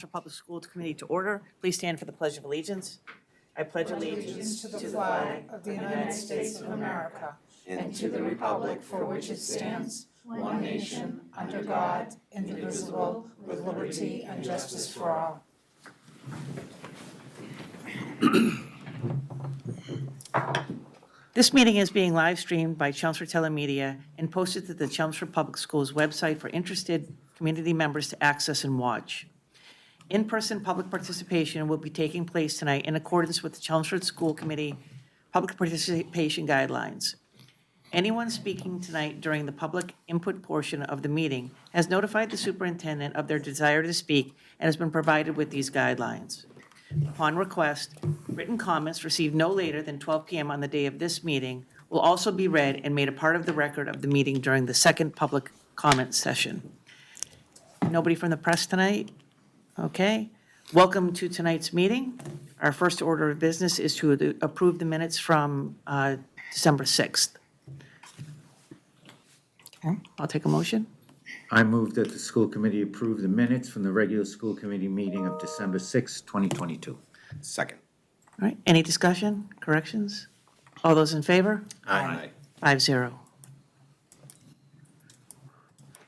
Public Schools Committee to order. Please stand for the Pledge of Allegiance. I pledge allegiance to the flag of the United States of America and to the republic for which it stands, one nation, under God, indivisible, with liberty and justice for all. This meeting is being live streamed by Chelmsford Telemedia and posted to the Chelmsford Public Schools website for interested community members to access and watch. In-person public participation will be taking place tonight in accordance with the Chelmsford School Committee Public Participation Guidelines. Anyone speaking tonight during the public input portion of the meeting has notified the superintendent of their desire to speak and has been provided with these guidelines. Upon request, written comments received no later than 12 p.m. on the day of this meeting will also be read and made a part of the record of the meeting during the second public comment session. Nobody from the press tonight? Okay. Welcome to tonight's meeting. Our first order of business is to approve the minutes from December 6th. Okay, I'll take a motion. I move that the school committee approve the minutes from the regular school committee meeting of December 6, 2022. Second. All right, any discussion, corrections? All those in favor? Aye. 5-0. All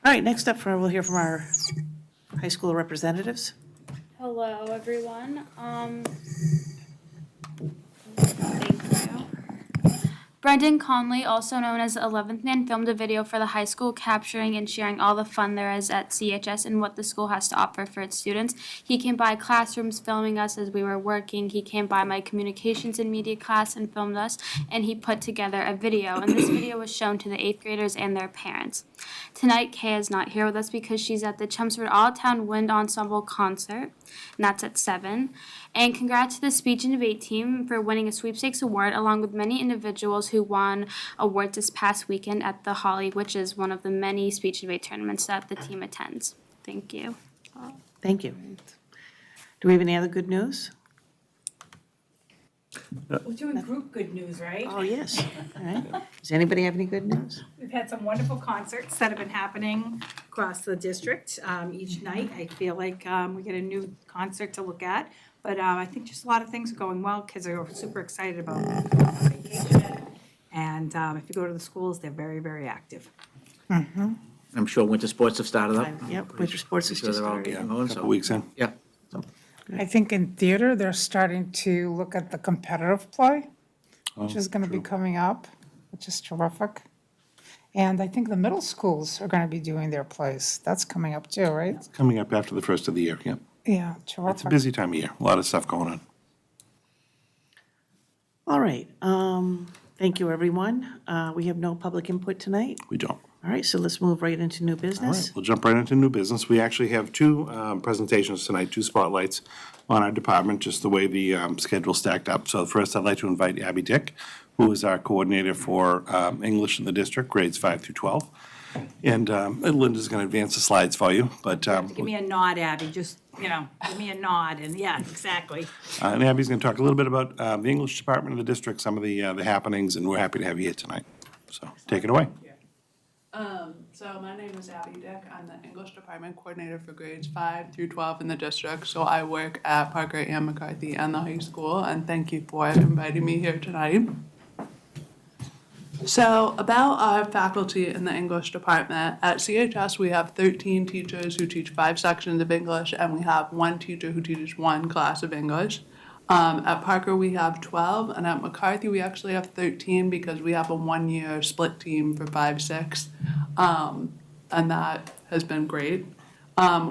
right, next up, we'll hear from our high school representatives. Hello, everyone. Thank you. Brendan Conley, also known as the 11th Man, filmed a video for the high school capturing and sharing all the fun there is at CHS and what the school has to offer for its students. He came by classrooms filming us as we were working. He came by my communications and media class and filmed us, and he put together a video, and this video was shown to the 8th graders and their parents. Tonight, Kay is not here with us because she's at the Chelmsford All-Town Wind Ensemble concert, and that's at 7. And congrats to the Speech and Debate team for winning a sweepstakes award, along with many individuals who won awards this past weekend at the Holly, which is one of the many speech and debate tournaments that the team attends. Thank you. Thank you. Do we have any other good news? We're doing group good news, right? Oh, yes. All right. Does anybody have any good news? We've had some wonderful concerts that have been happening across the district. Each night, I feel like we get a new concert to look at. But I think just a lot of things are going well. Kids are super excited about vacation. And if you go to the schools, they're very, very active. I'm sure winter sports have started up. Yep, winter sports is Sure just they're all started. getting going, so. Couple weeks in. Yeah. I think in theater, they're starting to look at the competitive play, which is going to be coming up, which is terrific. And I think the middle schools are going to be doing their plays. That's coming up too, right? Coming up after the first of the year, yeah. Yeah, It's a terrific. busy time of year, a lot of stuff going on. All right. Thank you, everyone. We have no public input tonight. We don't. All right, so let's move right into new All business. right, we'll jump right into new business. We actually have two presentations tonight, two spotlights on our department, just the way the schedule stacked up. So first, I'd like to invite Abby Dick, who is our coordinator for English in the district, grades 5 through 12. And Linda's going to advance the slides for you, but Give me a nod, Abby, just, give me a nod. And yeah, exactly. and Abby's going to talk a little bit about the English department of the district, some of the happenings, and we're happy to have you here tonight. So take it away. So my name is Abby Dick. I'm the English Department Coordinator for grades 5 through 12 in the district. So I work at Parker and McCarthy and the high school, and thank you for inviting me here tonight. So about our faculty in the English department, at CHS we have 13 teachers who teach 5 sections of English, and we have 1 teacher who teaches 1 class of English. At Parker we have 12, and at McCarthy we actually have 13 because we have a 1-year split team for 5-6, and that has been great.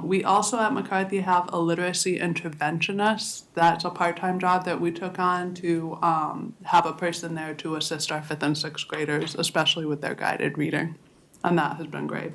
We also at McCarthy have a literacy interventionist. That's a part-time job that we took on to have a person there to assist our 5th and 6th graders, especially with their guided reading, and that has been great.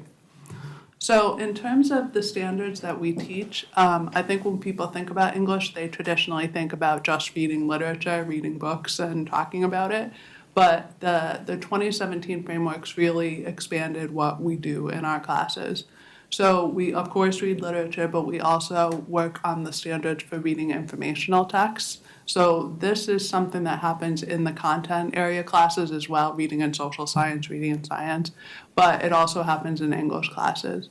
So in terms of the standards that we teach, I think when people think about English, they traditionally think about just reading literature, reading books, and talking about it. But the 2017 frameworks really expanded what we do in our classes. So we, of course, read literature, but we also work on the standards for reading informational texts. So this is something that happens in the content area classes as well, reading and social science, reading and science, but it also happens in English classes.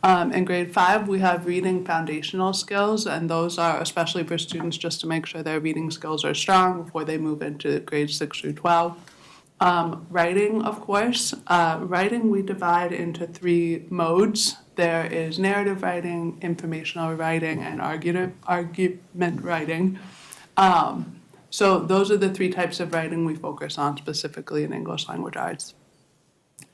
In grade 5, we have reading foundational skills, and those are especially for students just to make sure their reading skills are strong before they move into grades 6 through 12. Writing, of course. Writing we divide into 3 modes. There is narrative writing, informational writing, and argument writing. So those are the 3 types of writing we focus on specifically in English language arts.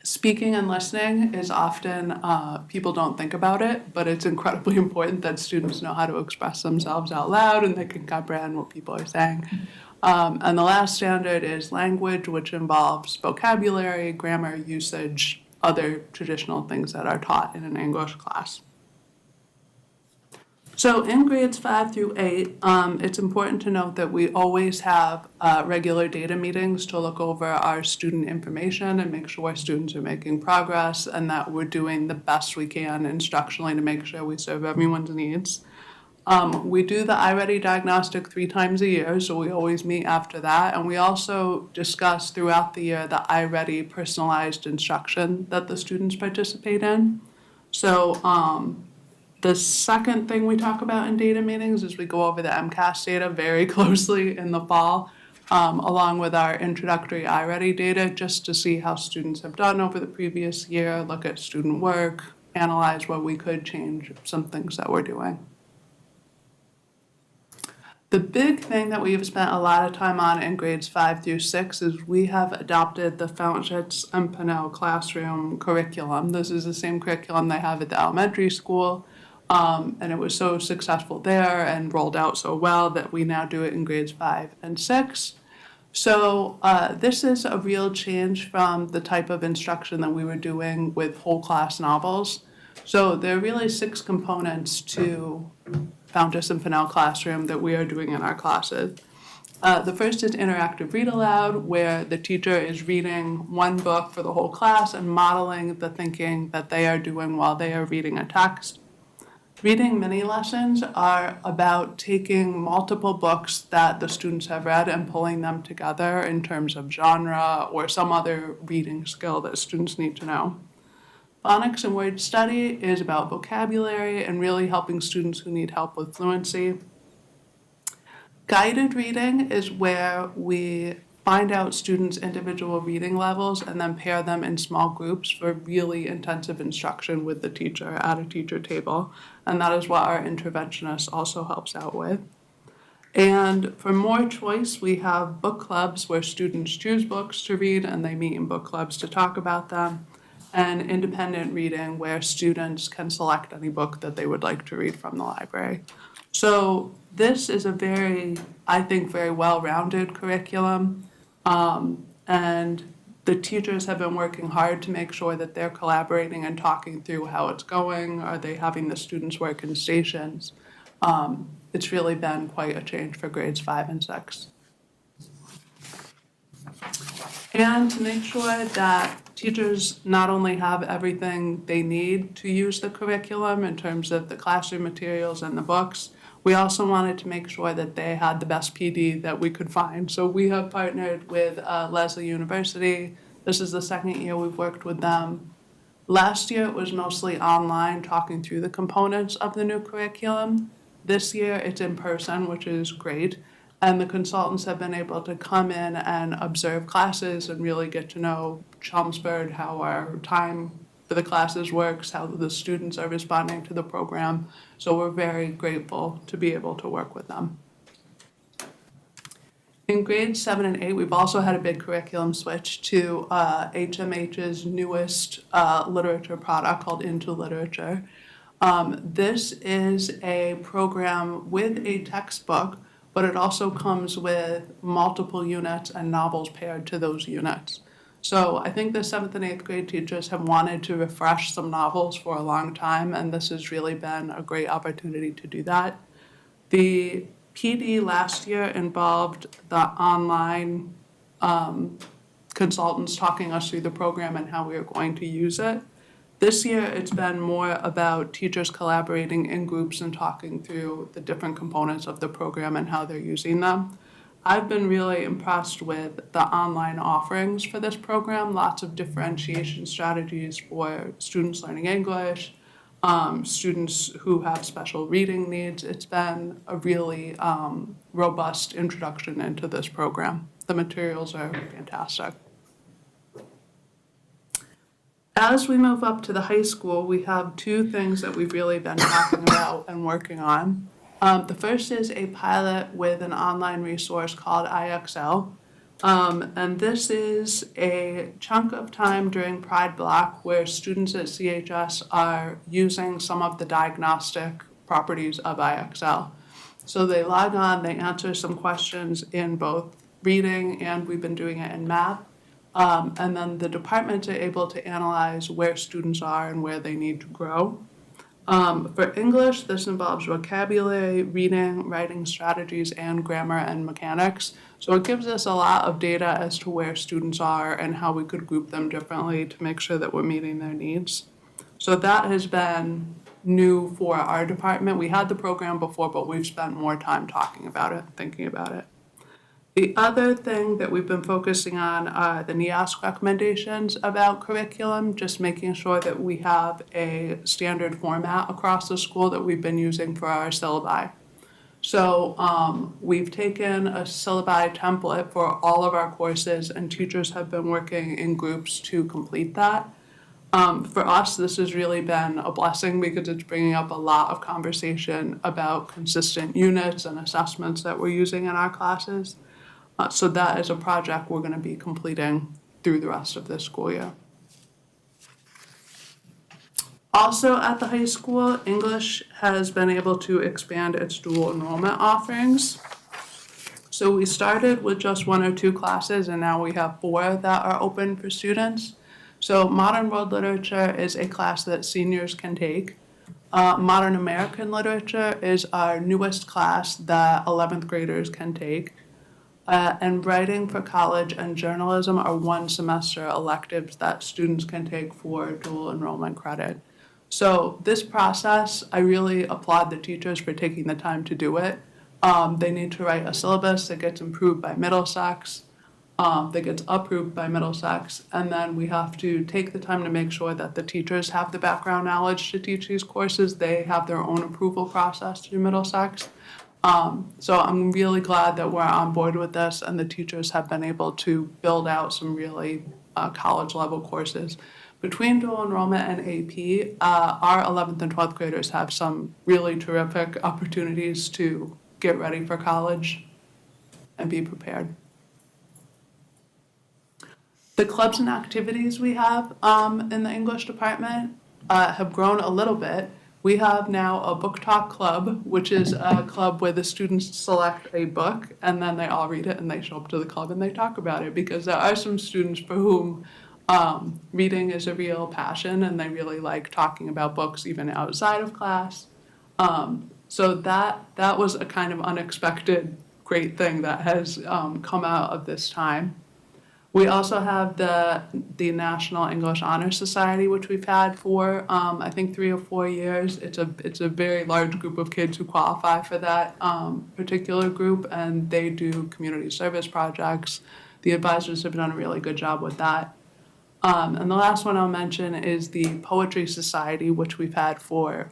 Speaking and listening is often, people don't think about it, but it's incredibly important that students know how to express themselves out loud and they can comprehend what people are saying. And the last standard is language, which involves vocabulary, grammar, usage, other traditional things that are taught in an English class. So in grades 5 through 8, it's important to note that we always have regular data meetings to look over our student information and make sure students are making progress and that we're doing the best we can instructionally to make sure we serve everyone's needs. We do the iReady diagnostic 3 times a year, so we always meet after that. And we also discuss throughout the year the iReady personalized instruction that the students participate in. So the second thing we talk about in data meetings is we go over the MCAS data very closely in the fall, along with our introductory iReady data, just to see how students have done over the previous year, look at student work, analyze what we could change, some things that we're doing. The big thing that we have spent a lot of time on in grades 5 through 6 is we have adopted the Fountains and Pinnell classroom curriculum. This is the same curriculum they have at the elementary school, and it was so successful there and rolled out so well that we now do it in grades 5 and 6. So this is a real change from the type of instruction that we were doing with whole class novels. So there are really 6 components to Fountains and Pinnell classroom that we are doing in our classes. The first is interactive read aloud, where the teacher is reading one book for the whole class and modeling the thinking that they are doing while they are reading a text. Reading mini lessons are about taking multiple books that the students have read and pulling them together in terms of genre or some other reading skill that students need to know. Phonics and word study is about vocabulary and really helping students who need help with fluency. Guided reading is where we find out students' individual reading levels and then pair them in small groups for really intensive instruction with the teacher at a teacher table. And that is what our interventionist also helps out with. And for more choice, we have book clubs where students choose books to read and they meet in book clubs to talk about them. And independent reading where students can select any book that they would like to read from the library. So this is a very well-rounded curriculum. And the teachers have been working hard to make sure that they're collaborating and talking through how it's going. Are they having the students work in stations? It's really been quite a change for grades 5 and 6. And to make sure that teachers not only have everything they need to use the curriculum in terms of the classroom materials and the books, we also wanted to make sure that they had the best PD that we could find. So we have partnered with Lesley University. This is the 2nd year we've worked with them. Last year it was mostly online, talking through the components of the new curriculum. This year it's in person, which is great. And the consultants have been able to come in and observe classes and really get to know Chelmsford, how our time for the classes works, how the students are responding to the program. So we're very grateful to be able to work with them. In grades 7 and 8, we've also had a big curriculum switch to HMH's newest literature product called Into Literature. This is a program with a textbook, but it also comes with multiple units and novels paired to those units. So I think the 7th and 8th grade teachers have wanted to refresh some novels for a long time, and this has really been a great opportunity to do that. The PD last year involved the online consultants talking us through the program and how we are going to use it. This year, it's been more about teachers collaborating in groups and talking through the different components of the program and how they're using them. I've been really impressed with the online offerings for this program, lots of differentiation strategies for students learning English, students who have special reading needs. It's been a really robust introduction into this program. The materials are fantastic. As we move up to the high school, we have two things that we've really been talking about and working on. The first is a pilot with an online resource called IXL. And this is a chunk of time during Pride Block where students at CHS are using some of the diagnostic properties of IXL. So they log on, they answer some questions in both reading and we've been doing it in math. And then the departments are able to analyze where students are and where they need to grow. For English, this involves vocabulary, reading, writing strategies, and grammar and mechanics. So it gives us a lot of data as to where students are and how we could group them differently to make sure that we're meeting their needs. So that has been new for our department. We had the program before, but we've spent more time talking about it, thinking about it. The other thing that we've been focusing on are the NEASC recommendations about curriculum, just making sure that we have a standard format across the school that we've been using for our syllabi. So we've taken a syllabi template for all of our courses and teachers have been working in groups to complete that. For us, this has really been a blessing because it's bringing up a lot of conversation about consistent units and assessments that we're using in our classes. So that is a project we're going to be completing through the rest of this school year. Also at the high school, English has been able to expand its dual enrollment offerings. So we started with just 1 or 2 classes and now we have 4 that are open for students. So Modern World Literature is a class that seniors can take. Modern American Literature is our newest class that 11th graders can take. And Writing for College and Journalism are 1 semester electives that students can take for dual enrollment credit. So this process, I really applaud the teachers for taking the time to do it. They need to write a syllabus that gets improved by Middlesex, that gets approved by Middlesex, and then we have to take the time to make sure that the teachers have the background knowledge to teach these courses. They have their own approval process through Middlesex. So I'm really glad that we're on board with this and the teachers have been able to build out some really college level courses. Between dual enrollment and AP, our 11th and 12th graders have some really terrific opportunities to get ready for college and be prepared. The clubs and activities we have in the English department have grown a little bit. We have now a book talk club, which is a club where the students select a book and then they all read it and they show up to the club and they talk about it because there are some students for whom reading is a real passion and they really like talking about books even outside of class. So that was a kind of unexpected great thing that has come out of this time. We also have the National English Honor Society, which we've had for I think 3 or 4 years. It's a very large group of kids who qualify for that particular group, and they do community service projects. The advisors have done a really good job with that. And the last one I'll mention is the Poetry Society, which we've had for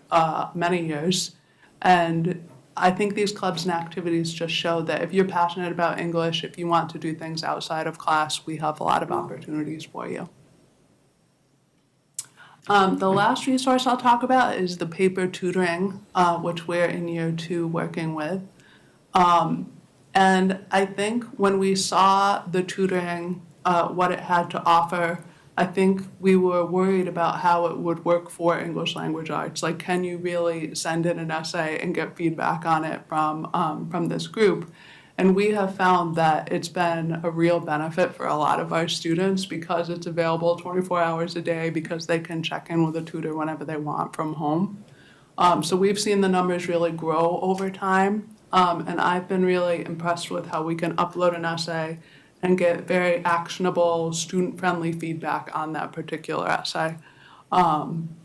many years. And I think these clubs and activities just show that if you're passionate about English, if you want to do things outside of class, we have a lot of opportunities for you. The last resource I'll talk about is the paper tutoring, which we're in year 2 working with. And I think when we saw the tutoring, what it had to offer, I think we were worried about how it would work for English language arts. Like, can you really send in an essay and get feedback on it from this group? And we have found that it's been a real benefit for a lot of our students because it's available 24 hours a day because they can check in with a tutor whenever they want from home. So we've seen the numbers really grow over time. And I've been really impressed with how we can upload an essay and get very actionable, student-friendly feedback on that particular essay.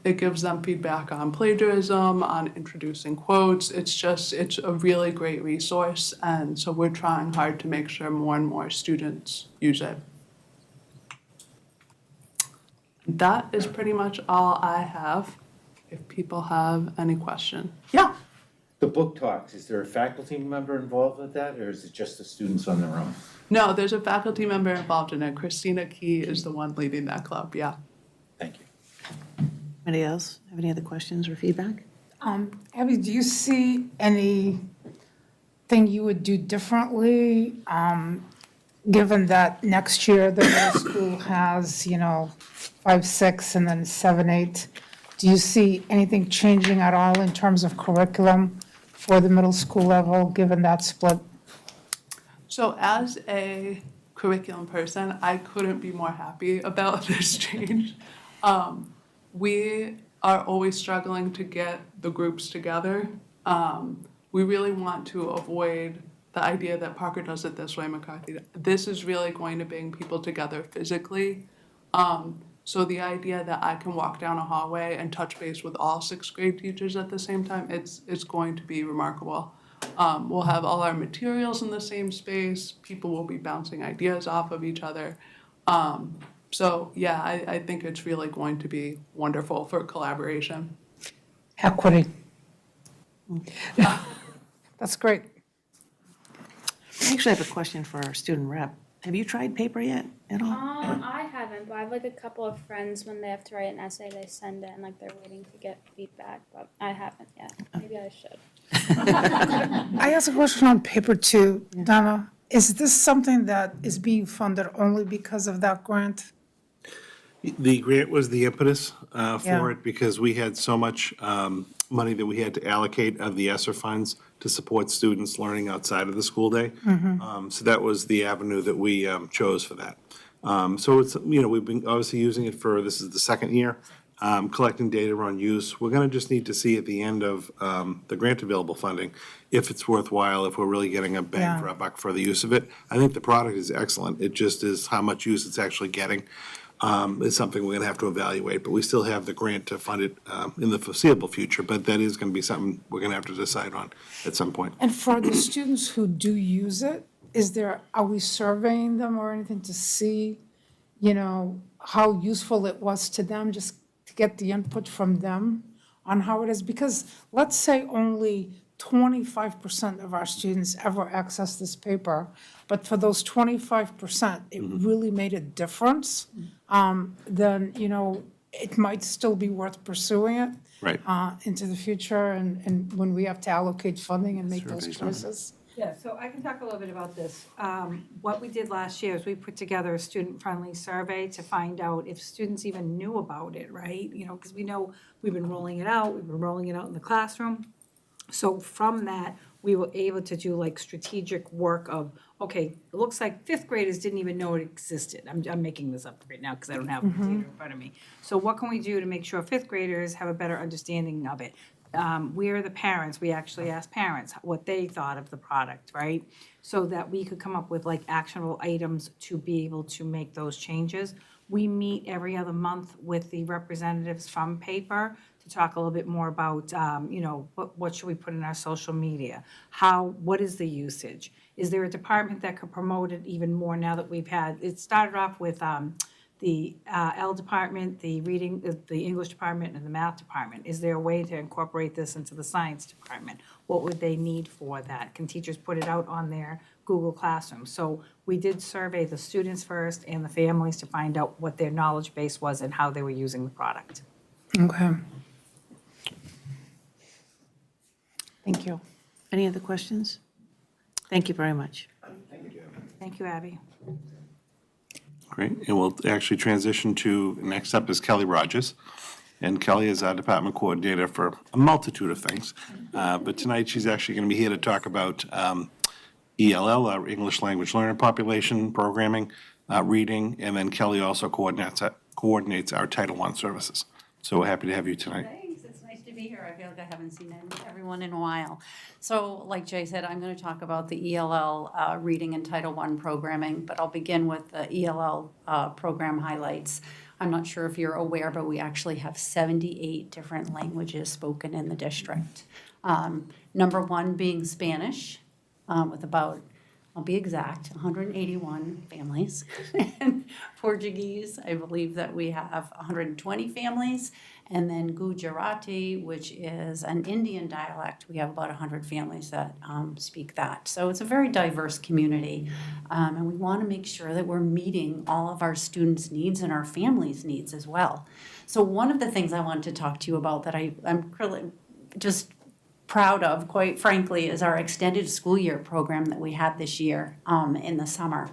It gives them feedback on plagiarism, on introducing quotes. It's a really great resource, and so we're trying hard to make sure more and more students use it. That is pretty much all I have. if people have any question. Yeah. The book talks, is there a faculty member involved with that, or is it just the students on their own? No, there's a faculty member involved in it. Christina Key is the one leading that club, yeah. Thank you. Anybody else have any other questions or feedback? Abby, do you see anything you would do differently, given that next year the middle school has, 5, 6, and then 7, 8? Do you see anything changing at all in terms of curriculum for the middle school level, given that split? So as a curriculum person, I couldn't be more happy about this change. We are always struggling to get the groups together. We really want to avoid the idea that Parker does it this way, McCarthy. This is really going to bring people together physically. So the idea that I can walk down a hallway and touch base with all 6th grade teachers at the same time, it's going to be remarkable. We'll have all our materials in the same space. People will be bouncing ideas off of each other. So yeah, I think it's really going to be wonderful for collaboration. Equity. That's great. I actually have a question for our student rep. Have you tried paper yet at all? I haven't, but I have like a couple of friends when they have to write an essay, they send it and like they're waiting to get feedback, but I haven't yet. Maybe I should. I asked a question on paper too, Donna. Is this something that is being funded only because of that grant? The grant was the impetus Yeah. for it because we had so much money that we had to allocate of the ESSER funds to support students learning outside of the school day. So that was the avenue that we chose for that. So it's, we've been obviously using it for, this is the 2nd year, collecting data on use. We're going to just need to see at the end of the grant available funding if it's worthwhile, if we're really getting a bang for our buck for the use of it. I think the product is excellent. It just is how much use it's actually getting. Is something we're going to have to evaluate, but we still have the grant to fund it in the foreseeable future, but that is going to be something we're going to have to decide on at some point. And for the students who do use it, are we surveying them or anything to see, how useful it was to them, just to get the input from them on how it is? Because let's say only 25% of our students ever access this paper, but for those 25%, it really made a difference, then, it might still be worth pursuing it. Right. Into the future and when we have to allocate funding and make those choices. Yeah, so I can talk a little bit about this. What we did last year is we put together a student-friendly survey to find out if students even knew about it, right? Because we know we've been rolling it out in the classroom. So from that, we were able to do like strategic work of, okay, it looks like 5th graders didn't even know it existed. I'm making this up right now because I don't have the data in front of me. So what can we do to make sure 5th graders have a better understanding of it? We are the parents, we actually asked parents what they thought of the product, right? So that we could come up with like actionable items to be able to make those changes. We meet every other month with the representatives from Paper to talk a little bit more about, what should we put in our social media? What is the usage? Is there a department that could promote it even more now that it started off with the L department, the English department, and the math department. Is there a way to incorporate this into the science department? What would they need for that? Can teachers put it out on their Google Classroom? So we did survey the students first and the families to find out what their knowledge base was and how they were using the product. Okay. Thank you. Any other questions? Thank you very much. Thank you, Abby. Great, and we'll actually transition to, next up is Kelly Rogers. And Kelly is our department coordinator for a multitude of things. But tonight, she's actually going to be here to talk about ELL, our English Language Learner Population Programming, reading, and then Kelly also coordinates our Title I services. So we're happy to have you tonight. Thanks, it's nice to be here. I feel like I haven't seen everyone in a while. So like Jay said, I'm going to talk about the ELL reading and Title I programming, but I'll begin with the ELL program highlights. I'm not sure if you're aware, but we actually have 78 different languages spoken in the district. Number one being Spanish, with about I'll be exact, 181 families. And Portuguese, I believe that we have 120 families. And then Gujarati, which is an Indian dialect, we have about 100 families that speak that. So it's a very diverse community. And we want to make sure that we're meeting all of our students' needs and our families' needs as well. So one of the things I wanted to talk to you about that I'm really just proud of, quite frankly, is our extended school year program that we had this year in the summer.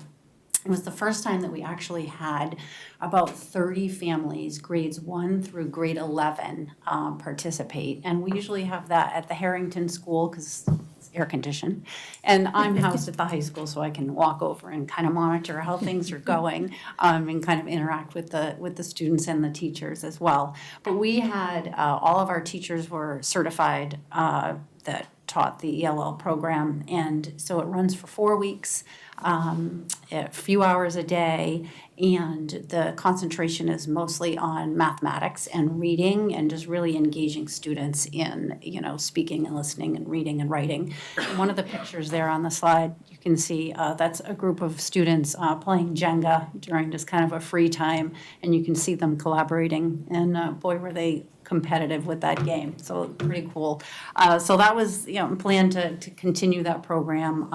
It was the first time that we actually had about 30 families, grades 1 through grade 11, participate. And we usually have that at the Harrington School because it's air conditioned. And I'm housed at the high school, so I can walk over and kind of monitor how things are going and kind of interact with the students and the teachers as well. But we had, all of our teachers were certified that taught the ELL program. And so it runs for 4 weeks. A few hours a day, and the concentration is mostly on mathematics and reading and just really engaging students in, speaking and listening and reading and writing. And one of the pictures there on the slide, you can see that's a group of students playing Jenga during just kind of a free time, and you can see them collaborating, and boy, were they competitive with that game. So pretty cool. So that was, plan to continue that program,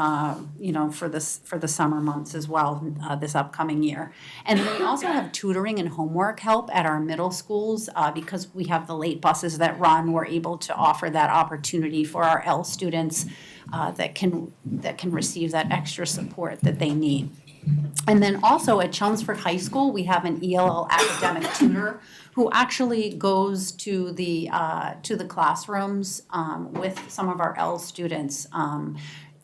for the summer months as well, this upcoming year. And we also have tutoring and homework help at our middle schools because we have the late buses that run. We're able to offer that opportunity for our L students that can receive that extra support that they need. And then also at Chelmsford High School, we have an ELL academic tutor who actually goes to the classrooms with some of our L students,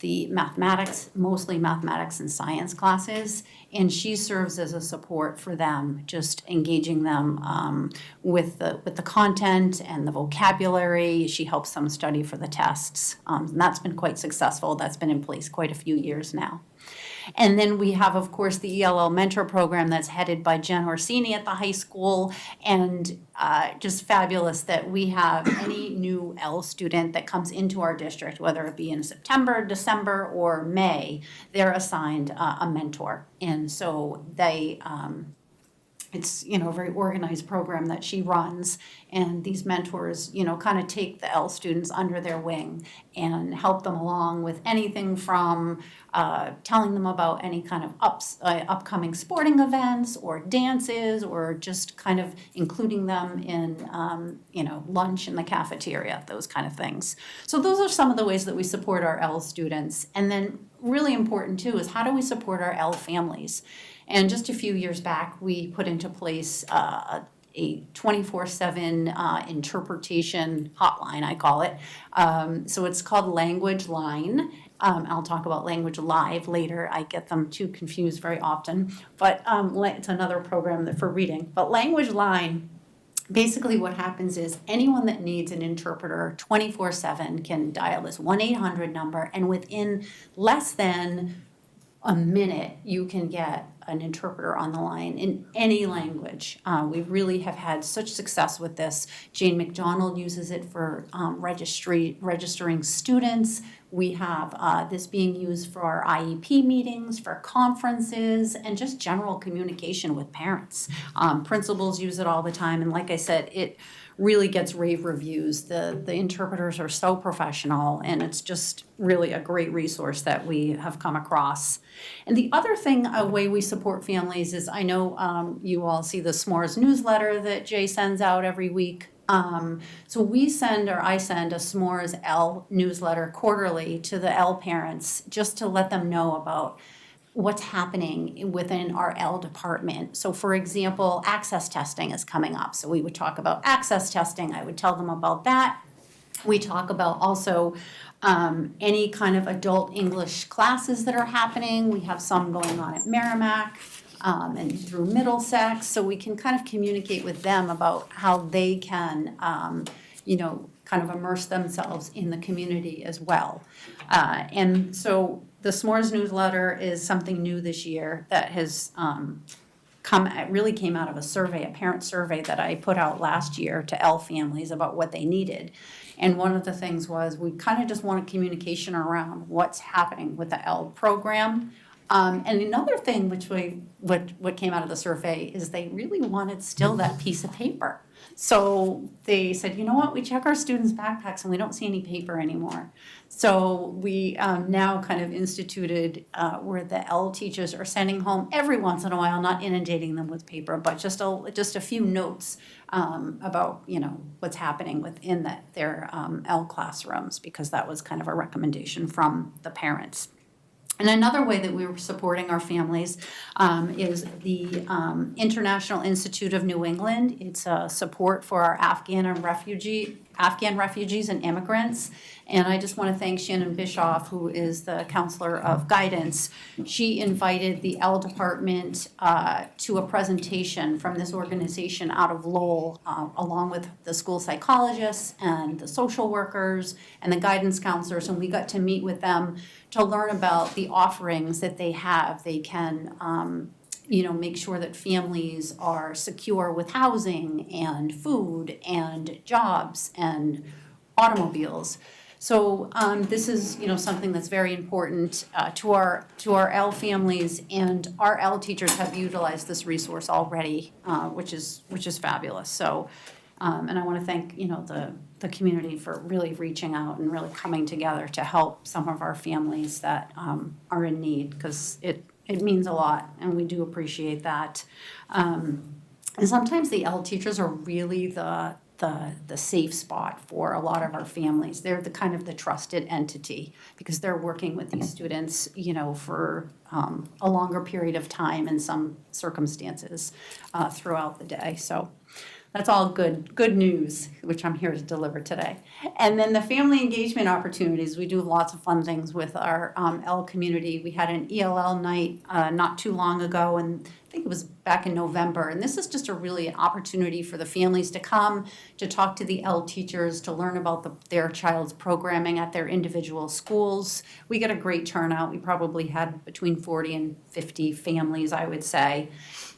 the mathematics, mostly mathematics and science classes, and she serves as a support for them, just engaging them with the content and the vocabulary. She helps them study for the tests, and that's been quite successful. That's been in place quite a few years now. And then we have, of course, the ELL mentor program that's headed by Jen Orsini at the high school. And just fabulous that we have any new L student that comes into our district, whether it be in September, December, or May, they're assigned a mentor. And so they it's, a very organized program that she runs, and these mentors, kind of take the L students under their wing and help them along with anything from telling them about any kind of upcoming sporting events or dances, or just kind of including them in, lunch in the cafeteria, those kind of things. So those are some of the ways that we support our L students. And then really important too is how do we support our L families? And just a few years back, we put into place a 24/7 interpretation hotline, I call it. So it's called Language Line. I'll talk about Language Live later. I get them too confused very often. But it's another program for reading. But Language Line, basically what happens is anyone that needs an interpreter 24/7 can dial this 1-800 number, and within less than a minute, you can get an interpreter on the line in any language. We really have had such success with this. Jane McDonald uses it for registering students. We have this being used for our IEP meetings, for conferences, and just general communication with parents. Principals use it all the time, and like I said, it really gets rave reviews. The interpreters are so professional, and it's just really a great resource that we have come across. And the other thing, a way we support families is, I know you all see the S'mores newsletter that Jay sends out every week. So I send a S'mores L newsletter quarterly to the L parents, just to let them know about what's happening within our L department. So for example, access testing is coming up. So we would talk about access testing. I would tell them about that. We talk about also any kind of adult English classes that are happening. We have some going on at Merrimack and through Middlesex. So we can kind of communicate with them about how they can, kind of immerse themselves in the community as well. And so the S'mores newsletter is something new this year that has really came out of a survey, a parent survey that I put out last year to L families about what they needed. And one of the things was we kind of just wanted communication around what's happening with the L program. And another thing what came out of the survey is they really wanted still that piece of paper. So they said, you know what, we check our students' backpacks and we don't see any paper anymore. So we now kind of instituted where the L teachers are sending home every once in a while, not inundating them with paper, but just a few notes about, you know, what's happening within their L classrooms, because that was kind of a recommendation from the parents. And another way that we were supporting our families is the International Institute of New England. It's a support for our Afghan refugees and immigrants. And I just want to thank Shannon Bischoff, who is the counselor of guidance. She invited the L department to a presentation from this organization out of Lowell, along with the school psychologists and the social workers and the guidance counselors. And we got to meet with them to learn about the offerings that they have. They can make sure that families are secure with housing and food and jobs and automobiles. So this is, something that's very important to our L families, and our L teachers have utilized this resource already, which is fabulous. So, and I want to thank the community for really reaching out and really coming together to help some of our families that are in need, because it means a lot, and we do appreciate that. And sometimes the L teachers are really the safe spot for a lot of our families. They're the kind of the trusted entity, because they're working with these students, for a longer period of time in some circumstances throughout the day. So that's all good news, which I'm here to deliver today. And then the family engagement opportunities, we do lots of fun things with our L community. We had an ELL night not too long ago, and I think it was back in November. And this is just really an opportunity for the families to come, to talk to the L teachers, to learn about their child's programming at their individual schools. We get a great turnout. We probably had between 40 and 50 families, I would say.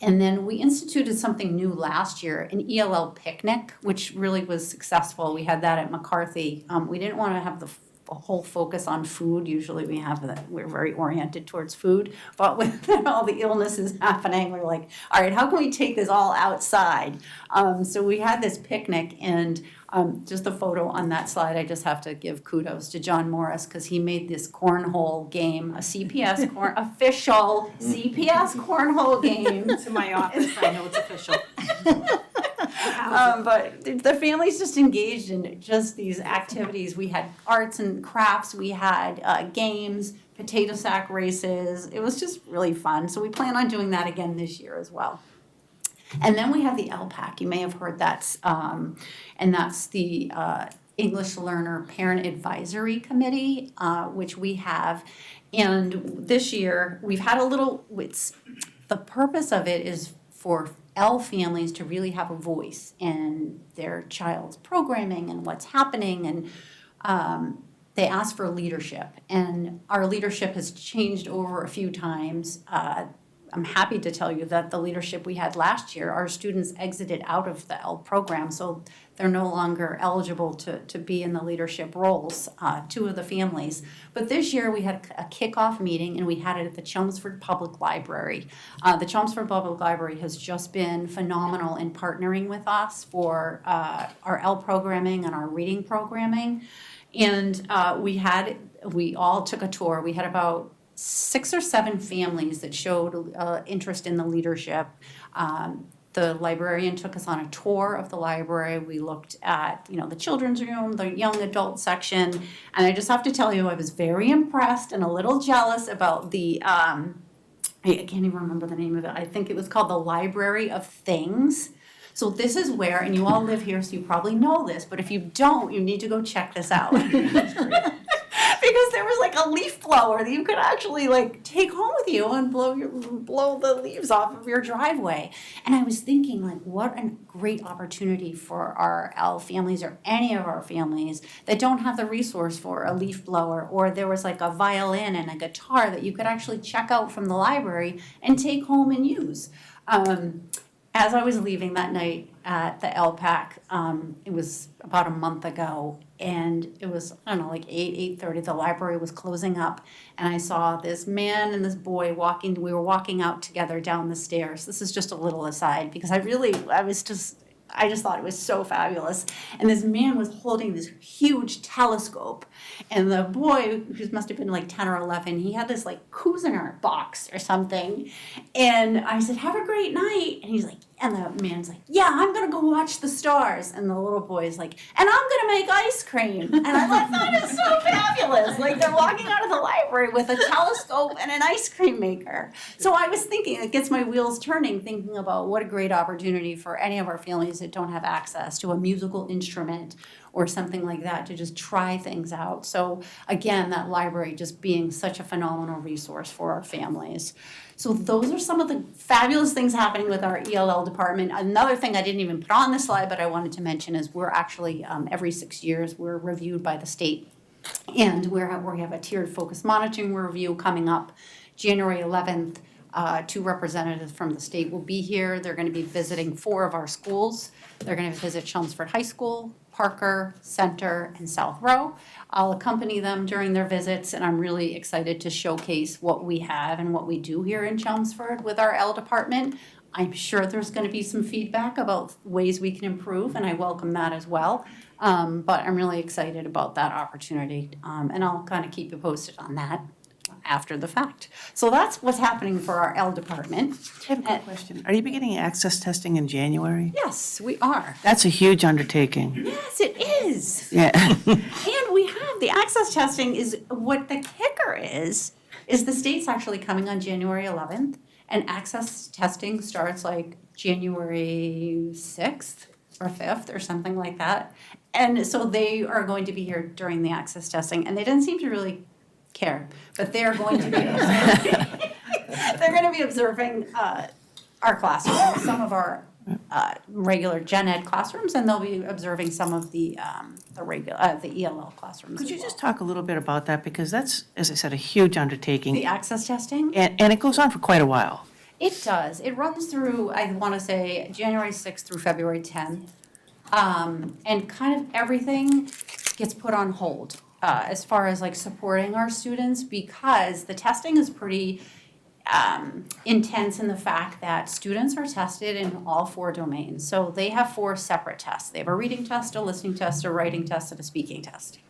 And then we instituted something new last year, an ELL picnic, which really was successful. We had that at McCarthy. We didn't want to have the whole focus on food. Usually we're very oriented towards food, but with all the illnesses happening, we're like, all right, how can we take this all outside? So we had this picnic, and just a photo on that slide, I just have to give kudos to John Morris, because he made this cornhole game, a CPS official CPS cornhole game. To my office, I know it's official. But the families just engaged in just these activities. We had arts and crafts, we had games, potato sack races. It was just really fun. So we plan on doing that again this year as well. And then we have the LPAC. You may have heard that, and that's the English Learner Parent Advisory Committee, which we have. And this year, we've had the purpose of it is for L families to really have a voice in their child's programming and what's happening, and they ask for leadership. And our leadership has changed over a few times. I'm happy to tell you that the leadership we had last year, our students exited out of the L program, so they're no longer eligible to be in the leadership roles, two of the families. But this year we had a kickoff meeting, and we had it at the Chelmsford Public Library. The Chelmsford Public Library has just been phenomenal in partnering with us for our L programming and our reading programming. And we all took a tour. We had about 6 or 7 families that showed interest in the leadership. The librarian took us on a tour of the library. We looked at, the children's room, the young adult section, and I just have to tell you, I was very impressed and a little jealous about the, I can't even remember the name of it. I think it was called the Library of Things. So this is where, and you all live here, so you probably know this, but if you don't, you need to go check this out. Because there was like a leaf blower that you could actually take home with you and blow the leaves off of your driveway. And I was thinking, what a great opportunity for our L families, or any of our families that don't have the resource for a leaf blower, or there was a violin and a guitar that you could actually check out from the library and take home and use. As I was leaving that night at the LPAC, it was about a month ago, and it was, I don't know, like 8:30, the library was closing up, and I saw this man and this boy we were walking out together down the stairs. This is just a little aside, because I just thought it was so fabulous. And this man was holding this huge telescope. And the boy, who must have been like 10 or 11, he had this like Cuisinart box or something. And I said, have a great night. And he's like, and the man's like, yeah, I'm going to go watch the stars. And the little boy's like, and I'm going to make ice cream. And I thought, that is so fabulous. Like they're walking out of the library with a telescope and an ice cream maker. So I was thinking, it gets my wheels turning, thinking about what a great opportunity for any of our families that don't have access to a musical instrument or something like that to just try things out. So again, that library just being such a phenomenal resource for our families. So those are some of the fabulous things happening with our ELL department. Another thing I didn't even put on the slide, but I wanted to mention is we're actually, every 6 years, we're reviewed by the state. And we have a tiered focus monitoring review coming up January 11th. 2 representatives from the state will be here. They're going to be visiting 4 of our schools. They're going to visit Chelmsford High School, Parker, Center, and South Row. I'll accompany them during their visits, and I'm really excited to showcase what we have and what we do here in Chelmsford with our L department. I'm sure there's going to be some feedback about ways we can improve, and I welcome that as well. But I'm really excited about that opportunity, and I'll kind of keep you posted on that after the fact. So that's what's happening for our L department. I have a quick question. Are you beginning access testing in January? Yes, we are. That's a huge undertaking. Yes, it is. Yeah. And we have the access testing is what the kicker is the state's actually coming on January 11th, and access testing starts like January 6th or 5th or something like that. And so they are going to be here during the access testing, and they didn't seem to really care, but they're going to be observing our classrooms, some of our regular gen ed classrooms, and they'll be observing some of the ELL classrooms. Could as you well. just talk a little bit about that? Because that's, as I said, a huge undertaking. The access testing? And it goes on for quite a while. It does. It runs through, I want to say, January 6th through February 10th. And kind of everything gets put on hold as far as like supporting our students, because the testing is pretty intense in the fact that students are tested in all 4 domains. So they have 4 separate tests. They have a reading test, a listening test, a writing test, and a speaking test.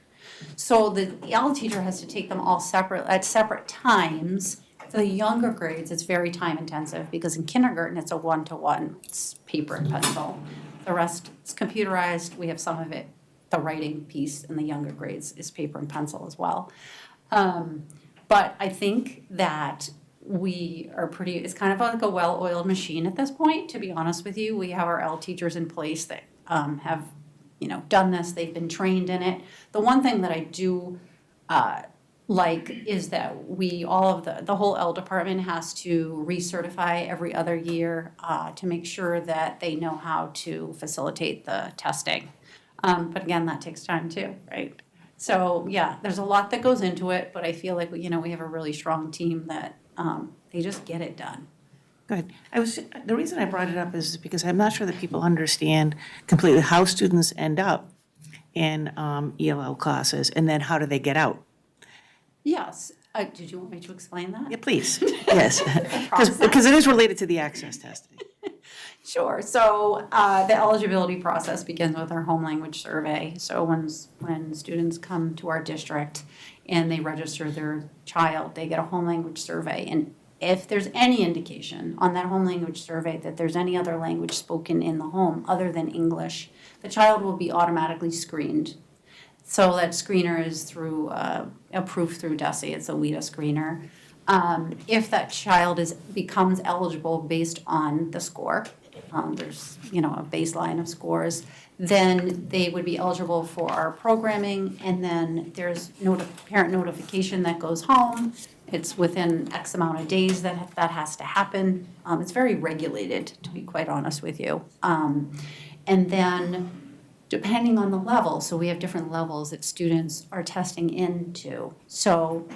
So the EL teacher has to take them all at separate times. For the younger grades, it's very time intensive, because in kindergarten, it's a 1-to-1, it's paper and pencil. The rest is computerized. We have some of it, the writing piece in the younger grades is paper and pencil as well. But I think that we are it's kind of like a well-oiled machine at this point, to be honest with you. We have our L teachers in place that have, done this. They've been trained in it. The one thing that I do like is that the whole L department has to recertify every other year to make sure that they know how to facilitate the testing. But again, that takes time too, right? So yeah, there's a lot that goes into it, but I feel like we have a really strong team that they just get it done. Good. The reason I brought it up is because I'm not sure that people understand completely how students end up in ELL classes, and then how do they get out? Yes. Did you want me to explain that? Yeah, please. Yes. Because it is related to the access testing. Sure. So the eligibility process begins with our home language survey. So when students come to our district and they register their child, they get a home language survey. And if there's any indication on that home language survey that there's any other language spoken in the home other than English, the child will be automatically screened. So that screener is approved through DESE. It's a WIDA screener. If that child becomes eligible based on the score, there's a baseline of scores, then they would be eligible for our programming, and then there's parent notification that goes home. It's within X amount of days that has to happen. It's very regulated, to be quite honest with you. And then depending on the level, so we have different levels that students are testing into. So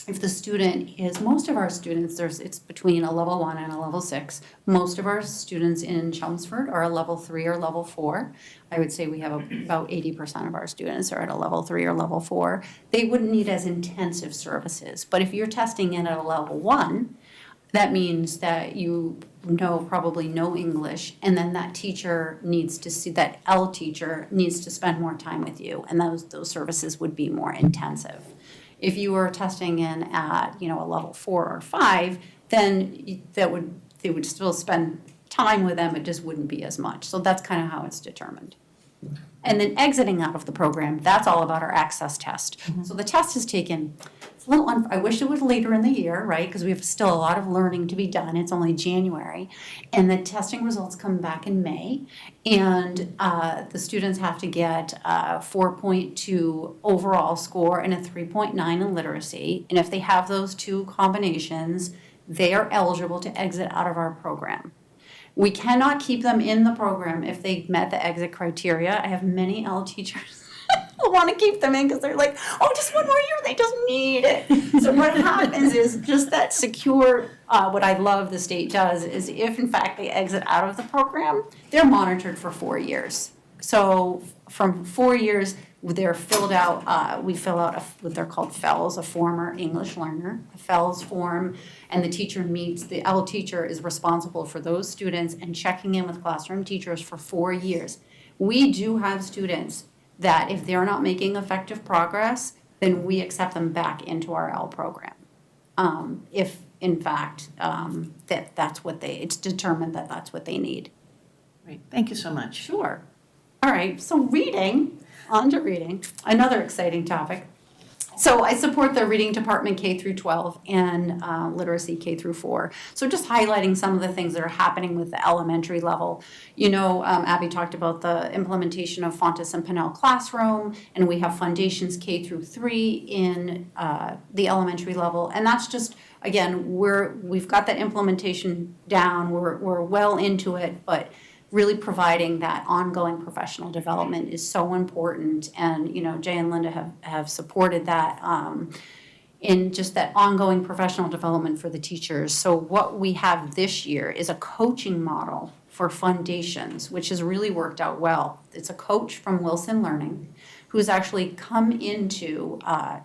if the student is, most of our students, it's between a level 1 and a level 6. Most of our students in Chelmsford are a level 3 or level 4. I would say we have about 80% of our students are at a level 3 or level 4. They wouldn't need as intensive services. But if you're testing in at a level 1, that means that you probably know English, and then that teacher needs to see, that L teacher needs to spend more time with you, and those services would be more intensive. If you were testing in at, a level 4 or 5, then they would still spend time with them, it just wouldn't be as much. So that's kind of how it's determined. And then exiting out of the program, that's all about our access test. So the test is taken, it's a little, I wish it was later in the year, right? Because we have still a lot of learning to be done. It's only January. And the testing results come back in May. And the students have to get a 4.2 overall score and a 3.9 in literacy. And if they have those two combinations, they are eligible to exit out of our program. We cannot keep them in the program if they met the exit criteria. I have many L teachers who want to keep them in because they're like, oh, just one more year, they just need it. So what happens is just that secure, what I love the state does is if in fact they exit out of the program, they're monitored for 4 years. So from 4 years, they're filled out, we fill out what they're called FELS, a former English learner, a FELS form, and the teacher meets, the L teacher is responsible for those students and checking in with classroom teachers for 4 years. We do have students that if they're not making effective progress, then we accept them back into our L program. If in fact, that's what it's determined that that's what they need. Great, thank you so much. Sure. All right, so reading, on to reading, another exciting topic. So I support the reading department K through 12 and literacy K through 4. So just highlighting some of the things that are happening with the elementary level. Abby talked about the implementation of Fontes and Pinnell Classroom, and we have Foundations K through 3 in the elementary level. And that's just, again, we've got that implementation down, we're well into it, but really providing that ongoing professional development is so important. And, Jay and Linda have supported that in just that ongoing professional development for the teachers. So what we have this year is a coaching model for Foundations, which has really worked out well. It's a coach from Wilson Learning who's actually come into,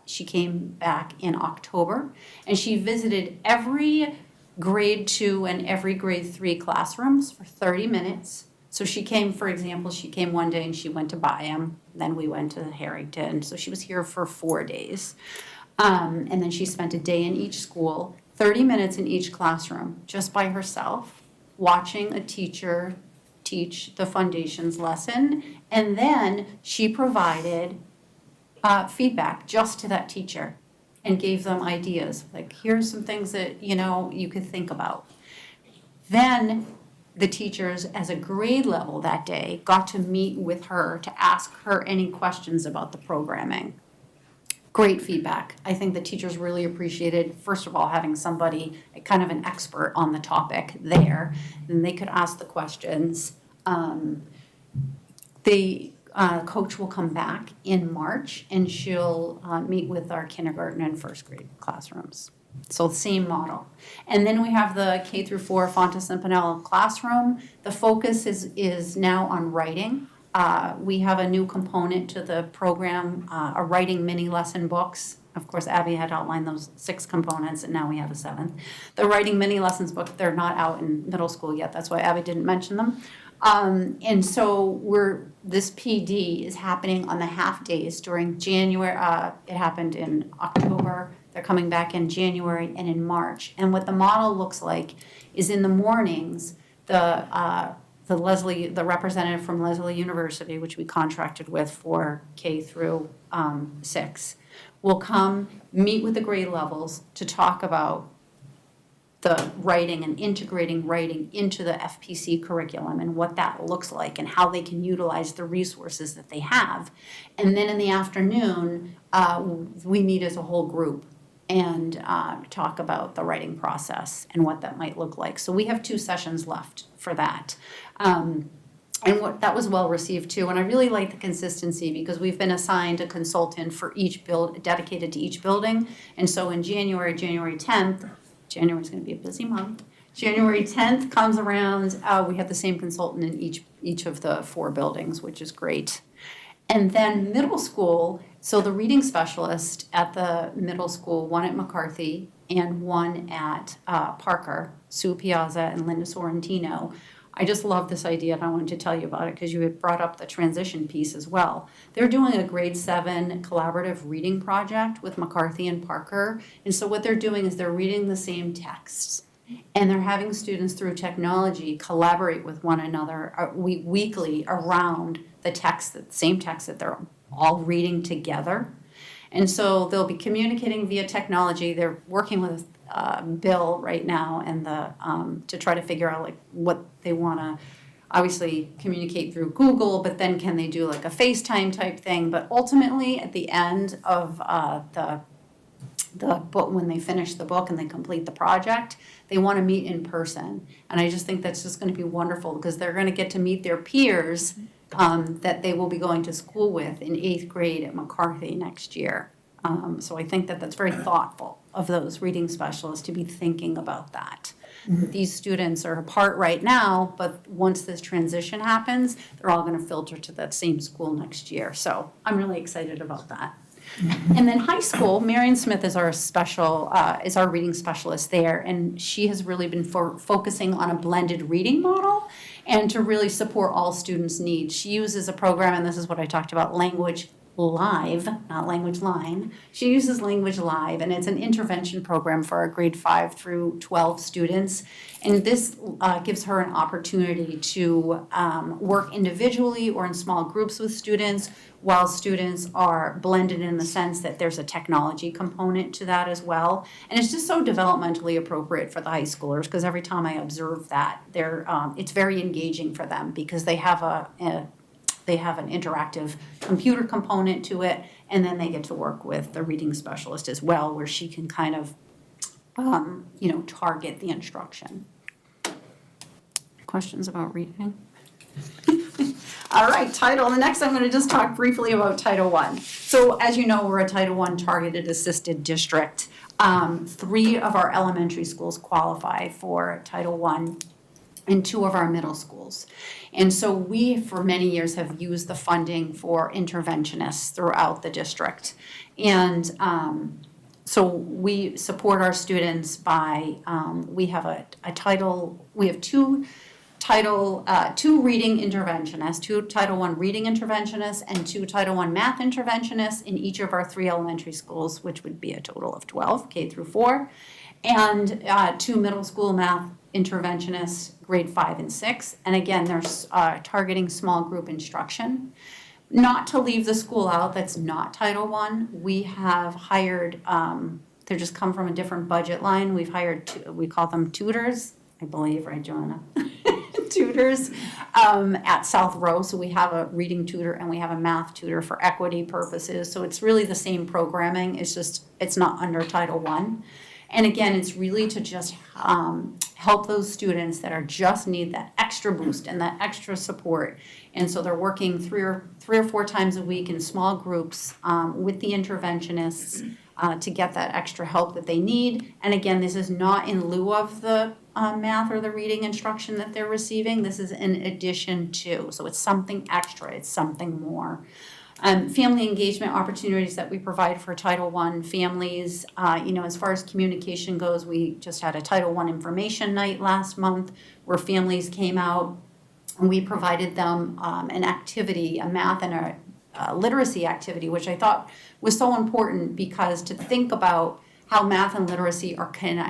she came back in October, and she visited every grade 2 and every grade 3 classrooms for 30 minutes. So she came, for example, one day and she went to Byam, then we went to Harrington. So she was here for 4 days. And then she spent a day in each school, 30 minutes in each classroom, just by herself, watching a teacher teach the Foundations lesson. And then she provided feedback just to that teacher and gave them ideas, like, here's some things that, you could think about. Then the teachers, as a grade level that day, got to meet with her to ask her any questions about the programming. Great feedback. I think the teachers really appreciated, first of all, having somebody, kind of an expert on the topic there, and they could ask the questions. Coach will come back in March and she'll meet with our kindergarten and first grade classrooms. So same model. And then we have the K through 4 Fontes and Pinnell classroom. The focus is now on writing. We have a new component to the program, a writing mini lesson books. Of course, Abby had outlined those 6 components, and now we have a 7th. The writing mini lessons book, they're not out in middle school yet. That's why Abby didn't mention them. And so this PD is happening on the half days during January. It happened in October. They're coming back in January and in March. And what the model looks like is in the mornings, the representative from Leslie University, which we contracted with for K through 6, will come meet with the grade levels to talk about the writing and integrating writing into the FPC curriculum and what that looks like and how they can utilize the resources that they have. And then in the afternoon, we meet as a whole group and talk about the writing process and what that might look like. So we have 2 sessions left for that. And that was well received too. And I really like the consistency because we've been assigned a consultant for each dedicated to each building. And so in January 10th, January's going to be a busy month. January 10th comes around, we have the same consultant in each of the 4 buildings, which is great. And then middle school, so the reading specialist at the middle school, one at McCarthy and one at Parker, Sue Piazza and Linda Sorrentino. I just love this idea and I wanted to tell you about it because you had brought up the transition piece as well. They're doing a grade 7 collaborative reading project with McCarthy and Parker. And so what they're doing is they're reading the same texts and they're having students through technology collaborate with one another weekly around the same text that they're all reading together. And so they'll be communicating via technology. They're working with Bill right now and to try to figure out like what they want to obviously communicate through Google, but then can they do like a FaceTime type thing? But ultimately at the end of the book, when they finish the book and they complete the project, they want to meet in person. And I just think that's just going to be wonderful because they're going to get to meet their peers that they will be going to school with in 8th grade at McCarthy next year. So I think that that's very thoughtful of those reading specialists to be thinking about that. These students are apart right now, but once this transition happens, they're all going to filter to that same school next year. So I'm really excited about that. And then high school, Marion Smith is our is our reading specialist there, and she has really been focusing on a blended reading model and to really support all students' needs. She uses a program, and this is what I talked about, Language Live, not Language Line. She uses Language Live, and it's an intervention program for our grade 5 through 12 students. And this gives her an opportunity to work individually or in small groups with students, while students are blended in the sense that there's a technology component to that as well. And it's just so developmentally appropriate for the high schoolers, because every time I observe that, it's very engaging for them because they have an interactive computer component to it, and then they get to work with the reading specialist as well, where she can kind of, target the instruction. Questions about reading? All right, Title. The next, I'm going to just talk briefly about Title I. So as you know, we're a Title I targeted assisted district. 3 of our elementary schools qualify for Title I and 2 of our middle schools. And so we, for many years, have used the funding for interventionists throughout the district. And so we support our students by, we have two reading interventionists, 2 Title I reading interventionists and 2 Title I math interventionists in each of our 3 elementary schools, which would be a total of 12, K through 4, and 2 middle school math interventionists, grade 5 and 6. And again, they're targeting small group instruction. Not to leave the school out, that's not Title I. We have hired, they just come from a different budget line. We've hired, we call them tutors, I believe, right, Joanna? Tutors at South Row. So we have a reading tutor and we have a math tutor for equity purposes. So it's really the same programming. It's just, it's not under Title I. And again, it's really to just help those students that just need that extra boost and that extra support. And so they're working three or four times a week in small groups with the interventionists to get that extra help that they need. And again, this is not in lieu of the math or the reading instruction that they're receiving. This is in addition to. So it's something extra. It's something more. Family engagement opportunities that we provide for Title I families. As far as communication goes, we just had a Title I information night last month where families came out and we provided them an activity, a math and a literacy activity, which I thought was so important because to think about how math and literacy